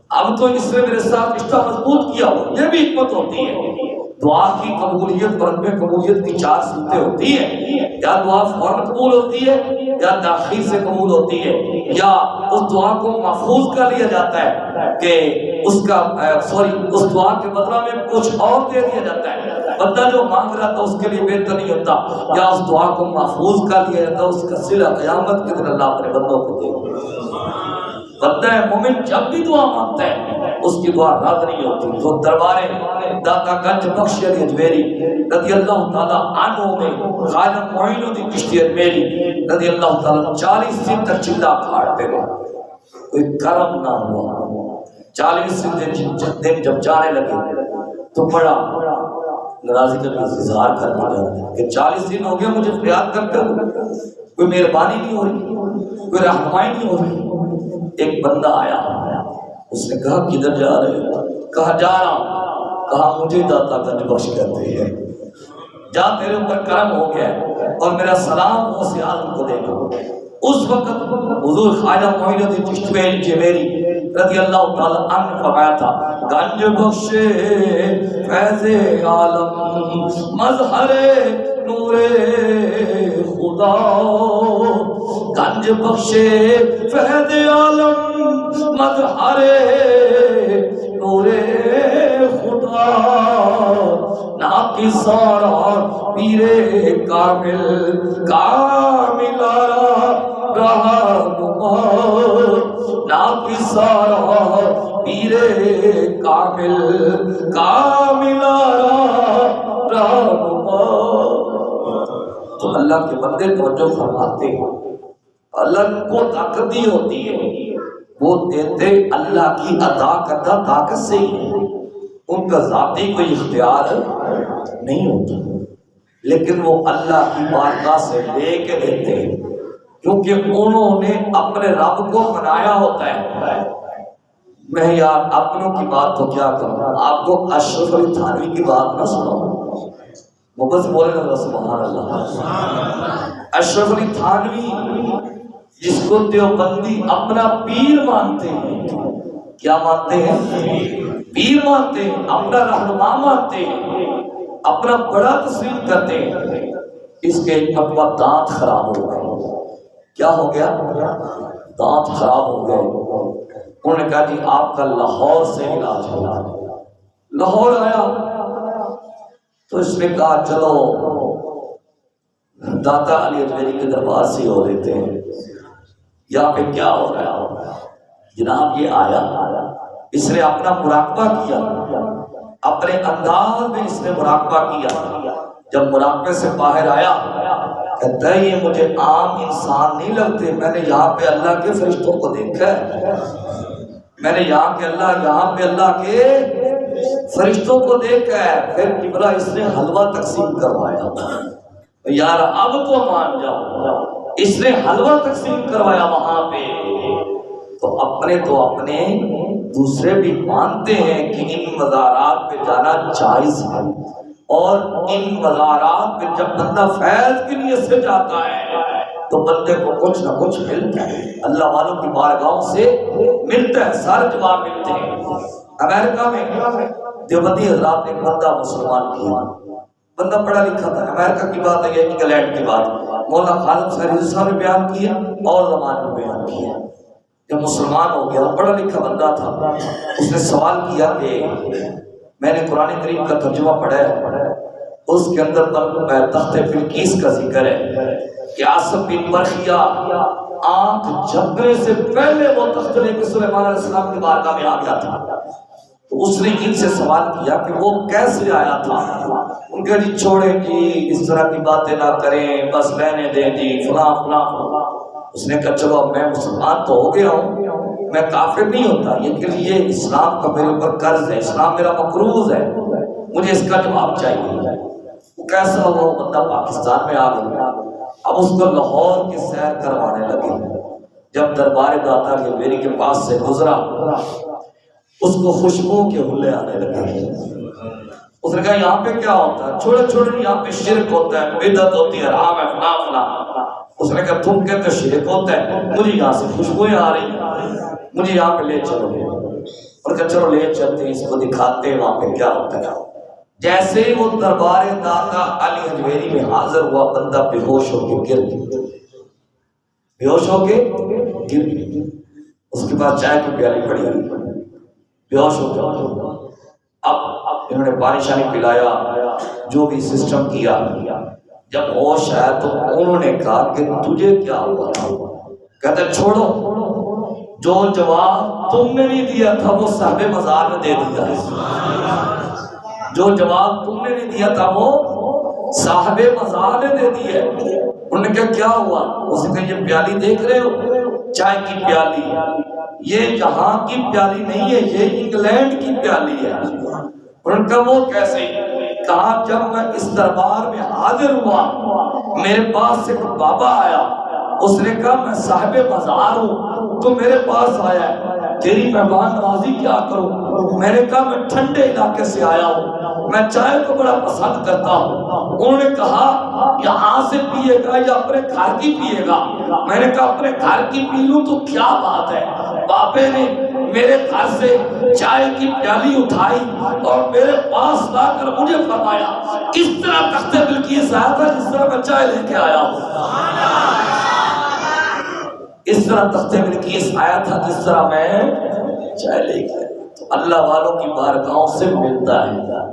اب تو اس نے میرے ساتھ رشتہ مضبوط کیا ہو۔ یہ بھی حکمت ہوتی ہے دعا کی قبولیت، اور میں قبولیت کی 4 صورتیں ہوتی ہیں، یا دعا فوراً قبول ہوتی ہے، یا تاخیر سے قبول ہوتی ہے، یا اس دعا کو محفوظ کر لیا جاتا ہے کہ اس کا اس دعا کے بدلہ میں کچھ اور دے دیا جاتا ہے، بندہ جو مانگ رہا تھا اس کے لیے بہتر نہیں ہوتا، یا اس دعا کو محفوظ کر لیا جاتا، اس کا صلہ قیامت کے دن اللہ اپنے بندوں کو دے گا۔ بندہ مومن جب بھی دعا مانگتا ہے اس کی دعا رد نہیں ہوتی۔ تو دربار داتا گنج بخش علی اجمیری رضی اللہ تعالیٰ عنہ میں خواجہ معین الدین چشتی اجمیری رضی اللہ تعالیٰ 40 دن تک چلا کھاڑتے رہے، کوئی کرم نہ ہوا۔ 40 دن جب جانے لگے تو بڑا ناراضی کا اظہار کرنے لگا کہ 40 دن ہو گیا مجھے فریاد کرتے ہوئے، کوئی مہربانی نہیں ہو رہی، کوئی رہنمائی نہیں ہو رہی۔ ایک بندہ آیا، اس نے کہا کدھر جا رہے ہو؟ کہا جا رہا ہوں۔ کہا مجھے داتا گنج بخش کہتے ہیں، جا تیرے اوپر کرم ہو گیا اور میرا سلام غوث اعظم کو دے گا۔ اس وقت حضور خواجہ معین الدین چشتی اجمیری رضی اللہ تعالیٰ عنہ نے فرمایا تھا گنج بخش فیض عالم مظہر نور خدا، گنج بخش فیض عالم مظہر نور خدا، ناقص سارا پیر کامل کامل رہنما، ناقص سارا پیر کامل کامل رہنما۔ تو اللہ کے بندے توجہ فرماتے ہیں، اللہ کو طاقت دی ہوتی ہے، وہ دیتے اللہ کی عطا کردہ طاقت سے ہی ہے، ان کا ذاتی کوئی اختیار نہیں ہوتا، لیکن وہ اللہ کی بارگاہ سے لے کے دیتے ہیں، کیونکہ انہوں نے اپنے رب کو بنایا ہوتا ہے۔ میں یار اپنوں کی بات تو کیا کروں، آپ کو اشرف علی تھانوی کی بات نہ سناؤں، محبت سے بولے گا سبحان اللہ۔ اشرف علی تھانوی جس کو دیوبندی اپنا پیر مانتے ہیں، کیا مانتے ہیں؟ پیر مانتے ہیں، اپنا رہنما مانتے ہیں، اپنا بڑا تسلیم کرتے ہیں۔ اس کے ایک مرتبہ دانت خراب ہو گئے۔ کیا ہو گیا؟ دانت خراب ہو گئے۔ انہوں نے کہا جی آپ کا لاہور سے علاج ہوگا۔ لاہور آیا تو اس نے کہا چلو داتا علی اجمیری کے دربار سے ہو لیتے ہیں، یہاں پہ کیا ہو رہا ہے؟ جناب یہ آیا، اس نے اپنا مراقبہ کیا، اپنے انداز میں اس نے مراقبہ کیا۔ جب مراقبے سے باہر آیا کہتا ہے یہ مجھے عام انسان نہیں لگتے، میں نے یہاں پہ اللہ کے فرشتوں کو دیکھا ہے، میں نے یہاں پہ اللہ کے فرشتوں کو دیکھا ہے۔ پھر قبلہ اس نے حلوہ تقسیم کروایا، یار اب تو مان جاؤ، اس نے حلوہ تقسیم کروایا وہاں پہ۔ تو اپنے دوسرے بھی مانتے ہیں کہ ان مزارات پہ جانا جائز ہے، اور ان مزارات پہ جب بندہ فیض کے لیے سے جاتا ہے تو بندے کو کچھ نہ کچھ ملتا ہے، اللہ والوں کی بارگاہوں سے ملتا ہے، سارے جواب ملتے ہیں۔ امریکہ میں دیوبندی حضرات نے ایک بندہ مسلمان کیا، بندہ پڑھا لکھا تھا، امریکہ کی بات ہے یا انگلینڈ کی بات، مولانا خالد سہری صاحب نے بیان کیا اور زمان نے بیان کیا۔ جب مسلمان ہو گیا، پڑھا لکھا بندہ تھا، اس نے سوال کیا کہ میں نے قرآن کریم کا ترجمہ پڑھا ہے، اس کے اندر تخت بلقیس کا ذکر ہے کہ آصف بن برخیہ آنکھ جھپکنے سے پہلے وہ تخت لے کے سلیمان علیہ السلام کی بارگاہ میں آ گیا تھا۔ تو اس نے ان سے سوال کیا کہ وہ کیسے آیا تھا؟ ان کے جی چھوڑیں جی، اس طرح کی باتیں نہ کریں، بس رہنے دیں جی، فلاں فلاں فلاں۔ اس نے کہا چلو میں مسلمان تو ہو گیا ہوں، میں کافر نہیں ہوتا، یہ اسلام کا میرے اوپر قرض ہے، اسلام میرا مقروض ہے، مجھے اس کا جواب چاہیے۔ وہ کیسا ہوا؟ وہ بندہ پاکستان میں آ گیا، اب اس کو لاہور کی سیر کروانے لگے۔ جب دربار داتا علی اجمیری کے پاس سے گزرا، اس کو خوشبو کے حلے آنے لگے۔ اس نے کہا یہاں پہ کیا ہوتا ہے؟ چھوڑے یہاں پہ شرک ہوتا ہے، بدعت ہوتی ہے، حرام ہے، فلاں فلاں۔ اس نے کہا تم کہتے شرک ہوتا ہے، مجھے یہاں سے خوشبوئیں آ رہی ہیں، مجھے یہاں پہ لے چلو۔ اور کہا چلو لے چلتے ہیں، اس کو دکھاتے ہیں وہاں پہ کیا ہوتا ہے۔ جیسے ہی وہ دربار داتا علی اجمیری میں حاضر ہوا، بندہ بے ہوش ہو کے گر گیا، بے ہوش ہو کے گر گیا۔ اس کے بعد چائے کی پیالی پڑی، بے ہوش ہو گیا۔ اب انہوں نے پانی شانی پلایا، جو بھی سسٹم کیا، جب ہوش آیا تو انہوں نے کہا کہ تجھے کیا ہوا تھا؟ کہتے چھوڑو، جو جواب تم نے نہیں دیا تھا وہ صاحب مزار نے دے دیا ہے، جو جواب تم نے نہیں دیا تھا وہ صاحب مزار نے دے دی ہے۔ انہوں نے کہا کیا ہوا؟ اس نے کہا یہ پیالی دیکھ رہے ہو، چائے کی پیالی، یہ جہاں کی پیالی نہیں ہے، یہ انگلینڈ کی پیالی ہے۔ انہوں نے کہا وہ کیسے؟ کہا جب میں اس دربار میں حاضر ہوا میرے پاس ایک بابا آیا، اس نے کہا میں صاحب مزار ہوں، تو میرے پاس آیا ہے، تیری مہمان نوازی کیا کروں؟ میں نے کہا میں ٹھنڈے علاقے سے آیا ہوں، میں چائے کو بڑا پسند کرتا ہوں۔ انہوں نے کہا یہاں سے پیے گا یا اپنے گھر کی پیے گا؟ میں نے کہا اپنے گھر کی پی لوں تو کیا بات ہے۔ بابے نے میرے گھر سے چائے کی پیالی اٹھائی اور میرے پاس لا کر مجھے فرمایا اس طرح تخت بلقیس آیا تھا جس طرح میں چائے لے کے آیا ہوں، اس طرح تخت بلقیس آیا تھا جس طرح میں چائے لے کے آیا۔ تو اللہ والوں کی بارگاہوں سے ملتا ہے،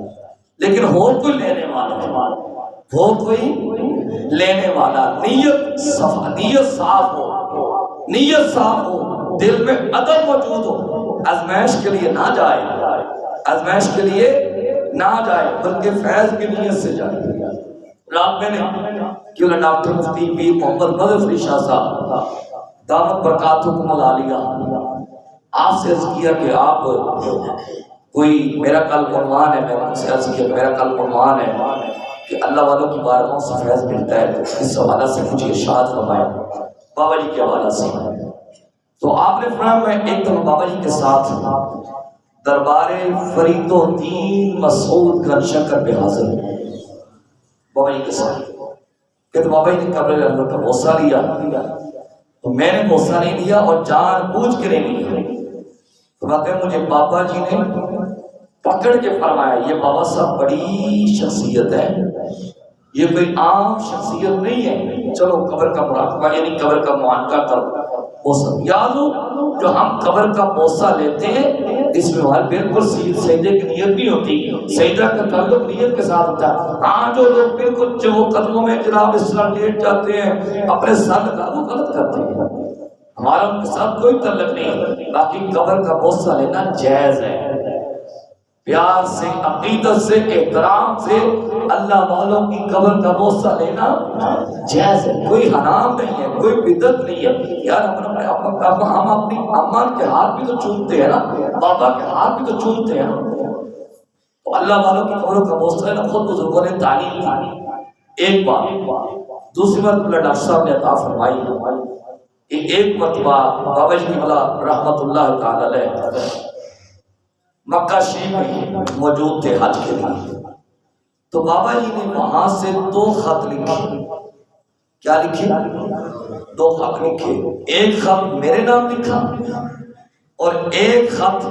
لیکن ہو کوئی لینے والا، ہو کوئی لینے والا، نیت صاف ہو، نیت صاف ہو، دل میں ادب موجود ہو، آزمائش کے لیے نہ جائے، آزمائش کے لیے نہ جائے بلکہ فیض کی نیت سے جائے۔ رات میں نے کیوں نہ ڈاکٹر مفتی پیر محمد مدد علی شاہ صاحب دامت برکاتہم العالیہ آپ سے عرض کیا کہ آپ کوئی میرا کل عنوان ہے، میں نے ان سے عرض کیا میرا کل عنوان ہے کہ اللہ والوں کی بارگاہوں سے فیض ملتا ہے، تو اس حوالہ سے مجھے ارشاد فرمایا بابا جی کے حوالہ سے۔ تو آپ نے فرمایا میں ایک دم بابا جی کے ساتھ دربار فرید الدین مسعود گن شکر پہ حاضر ہوں، بابا جی کے ساتھ۔ کہ بابا جی نے قبر انور کا بوسہ لیا، تو میں نے بوسہ نہیں لیا اور جان بوجھ کے نہیں لیا۔ تو کہتے ہیں مجھے بابا جی نے پکڑ کے فرمایا یہ بابا صاحب بڑی شخصیت ہے، یہ کوئی عام شخصیت نہیں ہے، چلو قبر کا مراقبہ یعنی قبر کا معانقہ کرو۔ بوسہ یاد ہو جو ہم قبر کا بوسہ لیتے ہیں اس میں ہمارے بالکل سجدے کی نیت نہیں ہوتی، سجدہ کا تعلق نیت کے ساتھ ہوتا ہے۔ ہاں جو لوگ بالکل جو قدموں میں جناب اس طرح لیٹ جاتے ہیں اپنے سر کا، وہ غلط کرتے ہیں، ہمارا ان کے ساتھ کوئی تعلق نہیں۔ باقی قبر کا بوسہ لینا جائز ہے، پیار سے، عقیدت سے، احترام سے اللہ والوں کی قبر کا بوسہ لینا جائز ہے، کوئی حرام نہیں ہے، کوئی بدعت نہیں ہے۔ یار ہم اپنی اماں کے ہاتھ بھی تو چومتے ہیں نا، بابا کے ہاتھ بھی تو چومتے ہیں نا، تو اللہ والوں کی قبروں کا بوسہ لینا خود بزرگوں نے تعلیم دی۔ ایک بات، دوسری بات اللہ ڈاکٹر صاحب نے عطا فرمائی کہ ایک مرتبہ بابا جی کی مولا رحمت اللہ تعالی علیہ مکہ شریف میں موجود تھے حج کے لیے، تو بابا جی نے وہاں سے 2 خط لکھے۔ کیا لکھے؟ 2 خط لکھے، ایک خط میرے نام لکھا اور ایک خط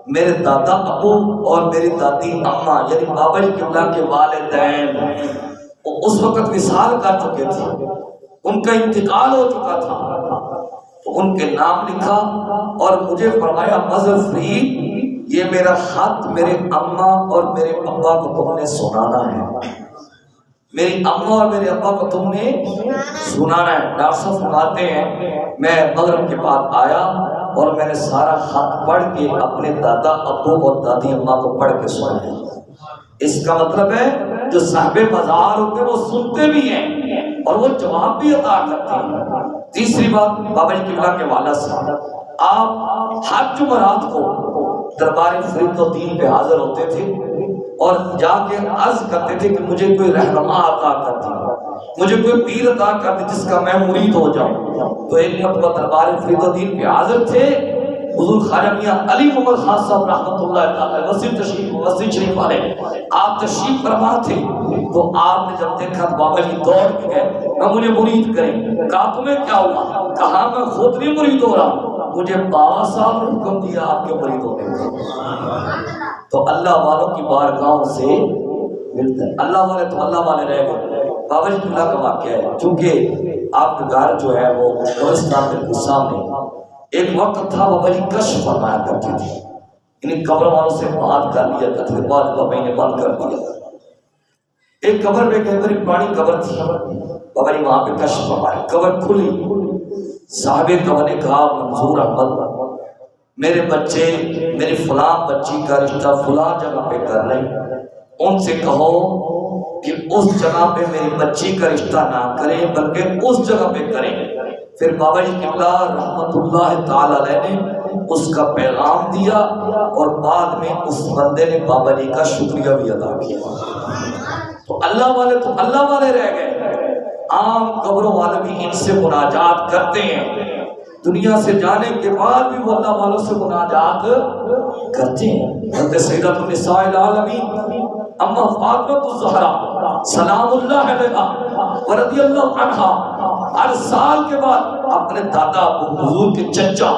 میرے دادا ابو اور میری دادی اماں یعنی بابا جی کے والدین، وہ اس وقت وصال کر چکے تھے، ان کا انتقال ہو چکا تھا، تو ان کے نام لکھا اور مجھے فرمایا مظہر فرید یہ میرا خط میرے اماں اور میرے ابا کو تم نے سنانا ہے، میری اماں اور میرے ابا کو تم نے سنانا ہے۔ ڈاکٹر صاحب فرماتے ہیں میں مغرب کے بعد آیا اور میں نے سارا خط پڑھ کے اپنے دادا ابو اور دادی اماں کو پڑھ کے سنایا۔ اس کا مطلب ہے جو صاحب مزار ہوتے ہیں وہ سنتے بھی ہیں اور وہ جواب بھی عطا کرتے ہیں۔ تیسری بات بابا جی قبلہ کے والد صاحب آپ ہر جمعرات کو دربار فرید الدین پہ حاضر ہوتے تھے اور جا کے عرض کرتے تھے کہ مجھے کوئی رہنما عطا کر دی، مجھے کوئی پیر عطا کر دی جس کا میں مرید ہو جاؤں۔ تو ایک مرتبہ دربار فرید الدین پہ حاضر تھے حضور خواجہ میاں علی محمد خان صاحب رحمۃ اللہ تعالی مسجد شریف والے، آپ تشریف فرما تھے، تو آپ نے جب دیکھا تو بابا جی دوڑ کے گئے کہ مجھے مرید کریں۔ کہا تمہیں کیا ہوا؟ کہا میں خود نہیں مرید ہو رہا، مجھے بابا صاحب نے حکم دیا آپ کے مرید ہونے کا۔ تو اللہ والوں کی بارگاہوں سے ملتا ہے، اللہ والے تو اللہ والے رہ گئے۔ بابا جی قبلہ کا واقعہ ہے، چونکہ آپ کا گھر جو ہے وہ قبرستان کے سامنے، ایک وقت تھا بابا جی کشف فرمایا کرتے تھے، انہیں قبر والوں سے بات کر لیا کرتے تھے، بعد بابا نے بند کر دیا۔ ایک قبر میں کہ بڑی پرانی قبر تھی، بابا نے وہاں پہ کشف فرمایا، قبر کھلی، صاحب قبر نے کہا منظور احمد میرے بچے میری فلاں بچی کا رشتہ فلاں جگہ پہ کر رہے ہیں، ان سے کہو کہ اس جگہ پہ میری بچی کا رشتہ نہ کریں بلکہ اس جگہ پہ کریں۔ پھر بابا جی قبلہ رحمت اللہ تعالی علیہ نے اس کا پیغام دیا اور بعد میں اس بندے نے بابا جی کا شکریہ بھی ادا کیا۔ تو اللہ والے رہ گئے، عام قبروں والے بھی ان سے مناجات کرتے ہیں، دنیا سے جانے کے بعد بھی وہ اللہ والوں سے مناجات کرتے ہیں۔ حضرت سیدۃ النساء العالمین اما فاطمہ الزہرا سلام اللہ علیہا ورضی اللہ عنہا ہر سال کے بعد اپنے دادا ابو حضور کے چچا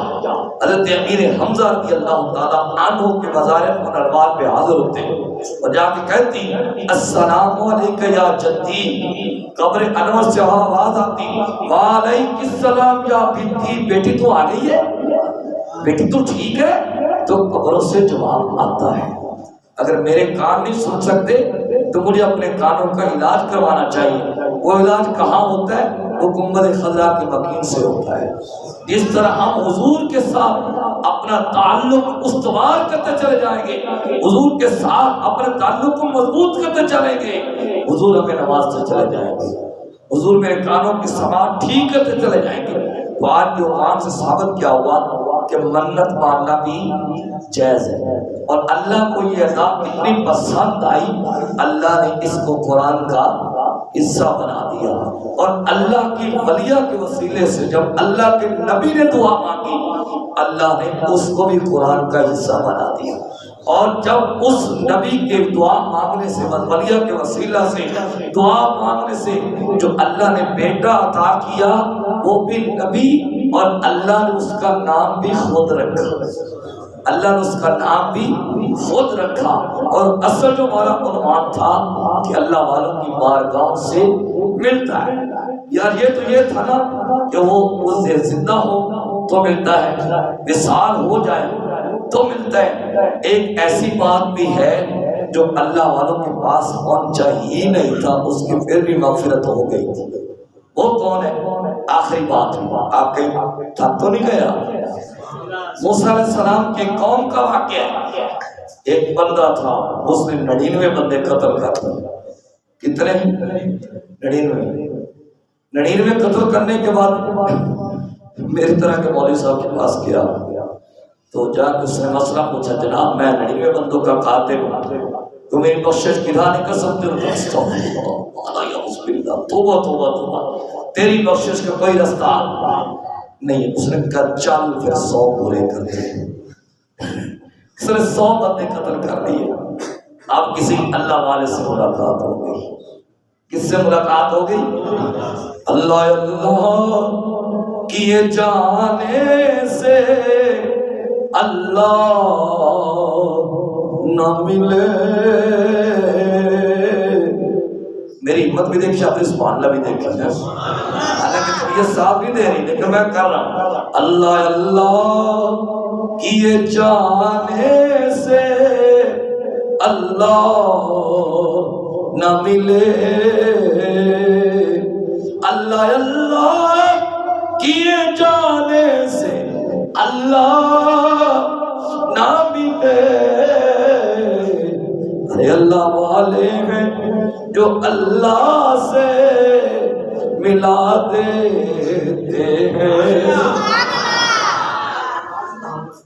حضرت امیر حمزہ رضی اللہ تعالیٰ عنہ کے مزار منوار پہ حاضر ہوتے ہیں اور جا کے کہتی السلام علیکہ یا جدی، قبر انور سے آواز آتی وعلیک السلام یا بنتی، بیٹی تو آ گئی ہے، بیٹی تو ٹھیک ہے؟ تو قبروں سے جواب آتا ہے۔ اگر میرے کان نہیں سن سکتے تو مجھے اپنے کانوں کا علاج کروانا چاہیے۔ وہ علاج کہاں ہوتا ہے؟ وہ گنبد خضرا کے مکین سے ہوتا ہے۔ جس طرح ہم حضور کے ساتھ اپنا تعلق استوار کرتے چلے جائیں گے، حضور کے ساتھ اپنے تعلق کو مضبوط کرتے چلیں گے، حضور ہمیں نوازتے چلے جائیں گے، حضور میرے کانوں کی سماعت ٹھیک کرتے چلے جائیں گے۔ تو آج کے عنوان سے ثابت کیا ہوا کہ منت ماننا بھی جائز ہے، اور اللہ کو یہ ادا اتنی پسند آئی اللہ نے اس کو قرآن کا حصہ بنا دیا، اور اللہ کی ولیہ کے وسیلے سے جب اللہ کے نبی نے دعا مانگی اللہ نے اس کو بھی قرآن کا حصہ بنا دیا، اور جب اس نبی کے دعا مانگنے سے ولیہ کے وسیلہ سے دعا مانگنے سے جو اللہ نے بیٹا عطا کیا وہ بھی نبی، اور اللہ نے اس کا نام بھی خود رکھا، اللہ نے اس کا نام بھی خود رکھا۔ اور اصل جو ہمارا عنوان تھا کہ اللہ والوں کی بارگاہ سے ملتا ہے، یار یہ تو یہ تھا نا کہ وہ زندہ ہو تو ملتا ہے، وصال ہو جائے تو ملتا ہے۔ ایک ایسی بات بھی ہے جو اللہ والوں کے پاس پہنچا ہی نہیں تھا، اس کی پھر بھی مغفرت ہو گئی تھی۔ وہ کون ہے؟ آخری بات آپ کہیں تھک تو نہیں گیا؟ موسیٰ علیہ السلام کی قوم کا واقعہ ہے۔ ایک بندہ تھا، اس نے 99 بندے قتل کر دیے۔ کتنے؟ 99 قتل کرنے کے بعد میری طرح کے مولوی صاحب کے پاس گیا تو جا کے اس نے مسئلہ پوچھا، جناب میں 99 بندوں کا قاتل ہوں، تو میری بخشش کی راہ نہیں کر سکتے ہو؟ توبہ توبہ توبہ، تیری بخشش کا کوئی رستہ نہیں۔ اس نے کہا چل پھر 100 پورے کر دے۔ اس نے 100 بندے قتل کر دیے۔ اب کسی اللہ والے سے ملاقات ہو گئی۔ کس سے ملاقات ہو گئی؟ اللہ اللہ کیے جانے سے اللہ نہ ملے۔ میری ہمت بھی دیکھی، آپ نے سبحان اللہ بھی دیکھی ہے، حالانکہ طبیعت صاحب نہیں دے رہی لیکن میں کر رہا ہوں۔ اللہ اللہ کیے جانے سے اللہ نہ ملے، اللہ اللہ کیے جانے سے اللہ نہ ملے۔ ارے اللہ والے ہیں جو اللہ سے ملا دیتے ہیں۔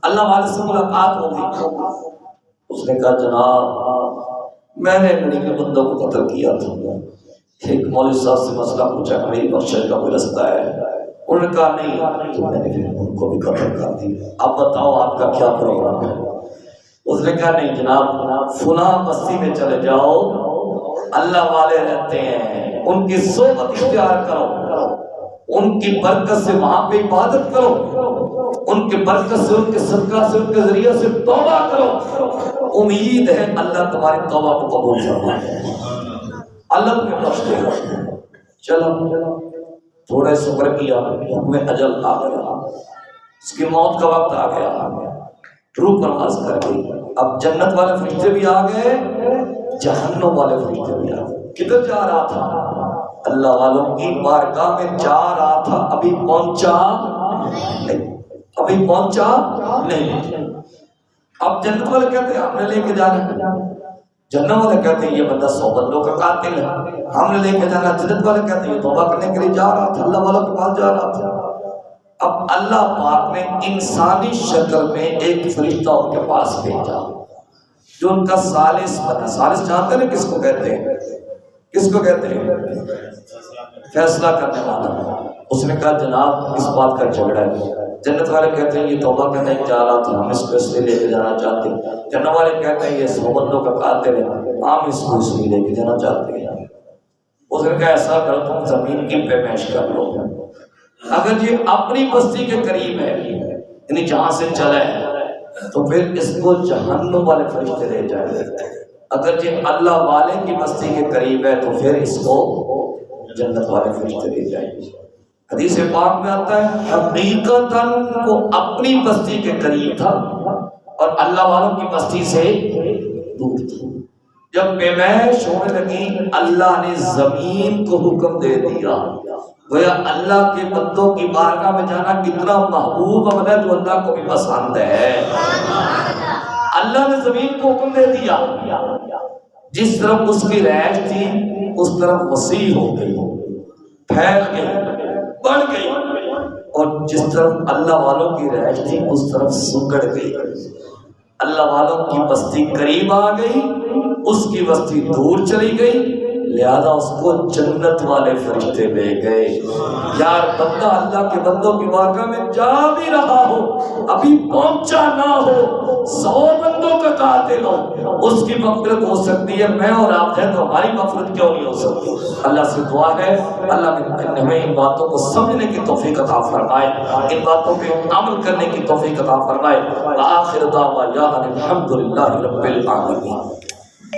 اللہ والے سے ملاقات ہو گئی۔ اس نے کہا جناب میں نے 99 بندوں کو قتل کیا تھا۔ ایک مولوی صاحب سے مسئلہ پوچھا کہ میری بخشش کا کوئی رستہ ہے؟ انہوں نے کہا نہیں، تو میں نے پھر ان کو بھی قتل کر دیا۔ اب بتاؤ آپ کا کیا پروگرام ہے؟ اس نے کہا نہیں جناب فلاں بستی میں چلے جاؤ، اللہ والے رہتے ہیں، ان کی صحبت اختیار کرو، ان کی برکت سے وہاں پہ عبادت کرو، ان کے برکت سے ان کے صدقہ سے ان کے ذریعے سے توبہ کرو، امید ہے اللہ تمہاری توبہ کو قبول فرمائے، اللہ تمہیں بخش دے گا۔ چلو تھوڑا صبر کیا، حکم اجل آ گیا، اس کی موت کا وقت آ گیا۔ روح پرواز کر گئی. اب جنت والے فرشتے بھی آ گئے, جہنم والے فرشتے بھی آ گئے. کدھر جا رہا تھا؟ اللہ والوں کی بارگاہ میں جا رہا تھا, ابھی پہنچا نہیں, ابھی پہنچا نہیں. اب جنت والے کہتے ہیں ہم نے لے کے جانا, جنت والے کہتے ہیں یہ بندہ 100 بندوں کا قاتل ہے, ہم نے لے کے جانا. جنت والے کہتے ہیں یہ توبہ کرنے کے لیے جا رہا تھا, اللہ والوں کے پاس جا رہا تھا. اب اللہ پاک نے انسانی شکل میں ایک فرشتہ ان کے پاس بھیجا جو ان کا ثالث بنا. ثالث جانتے ہیں کس کو کہتے ہیں؟ کس کو کہتے ہیں؟ فیصلہ کرنے والا. اس نے کہا جناب اس بات کا جھگڑا ہے. جنت والے کہتے ہیں یہ توبہ کرنے جا رہا تھا, ہم اس کو اس لیے لے کے جانا چاہتے ہیں. جنت والے کہتے ہیں یہ 100 بندوں کا قاتل ہے, ہم اس کو اس لیے لے کے جانا چاہتے ہیں. اس نے کہا ایسا کرو تم زمین کی پیمائش کر لو, اگر یہ اپنی بستی کے قریب ہے یعنی جہاں سے چلا ہے تو پھر اس کو جہنم والے فرشتے لے جائیں گے. اگر یہ اللہ والے کی بستی کے قریب ہے تو پھر اس کو جنت والے فرشتے لے جائیں گے. حدیث پاک میں آتا ہے حقیقتاً وہ اپنی بستی کے قریب تھا اور اللہ والوں کی بستی سے دور تھا. جب پیمائش ہونے لگی اللہ نے زمین کو حکم دے دیا. گویا اللہ کے بندوں کی بارگاہ میں جانا کتنا محبوب عمل ہے جو اللہ کو بھی پسند ہے. اللہ نے زمین کو حکم دے دیا, جس طرف اس کی رہائش تھی اس طرف وسیع ہو گئی, پھیل گئی, بڑھ گئی, اور جس طرف اللہ والوں کی رہائش تھی اس طرف سکڑ گئی. اللہ والوں کی بستی قریب آ گئی, اس کی بستی دور چلی گئی, لہذا اس کو جنت والے فرشتے لے گئے. یار بندہ اللہ کے بندوں کی بارگاہ میں جا بھی رہا ہو, ابھی پہنچا نہ ہو, 100 بندوں کا قاتل ہو, اس کی مغفرت ہو سکتی ہے. میں اور آپ ہیں تو ہماری مغفرت کیوں نہیں ہو سکتی؟ اللہ سے دعا ہے اللہ ہمیں ان باتوں کو سمجھنے کی توفیق عطا فرمائے, ان باتوں پہ عمل کرنے کی توفیق عطا فرمائے. آخر دعوانا الحمدللہ رب العالمین.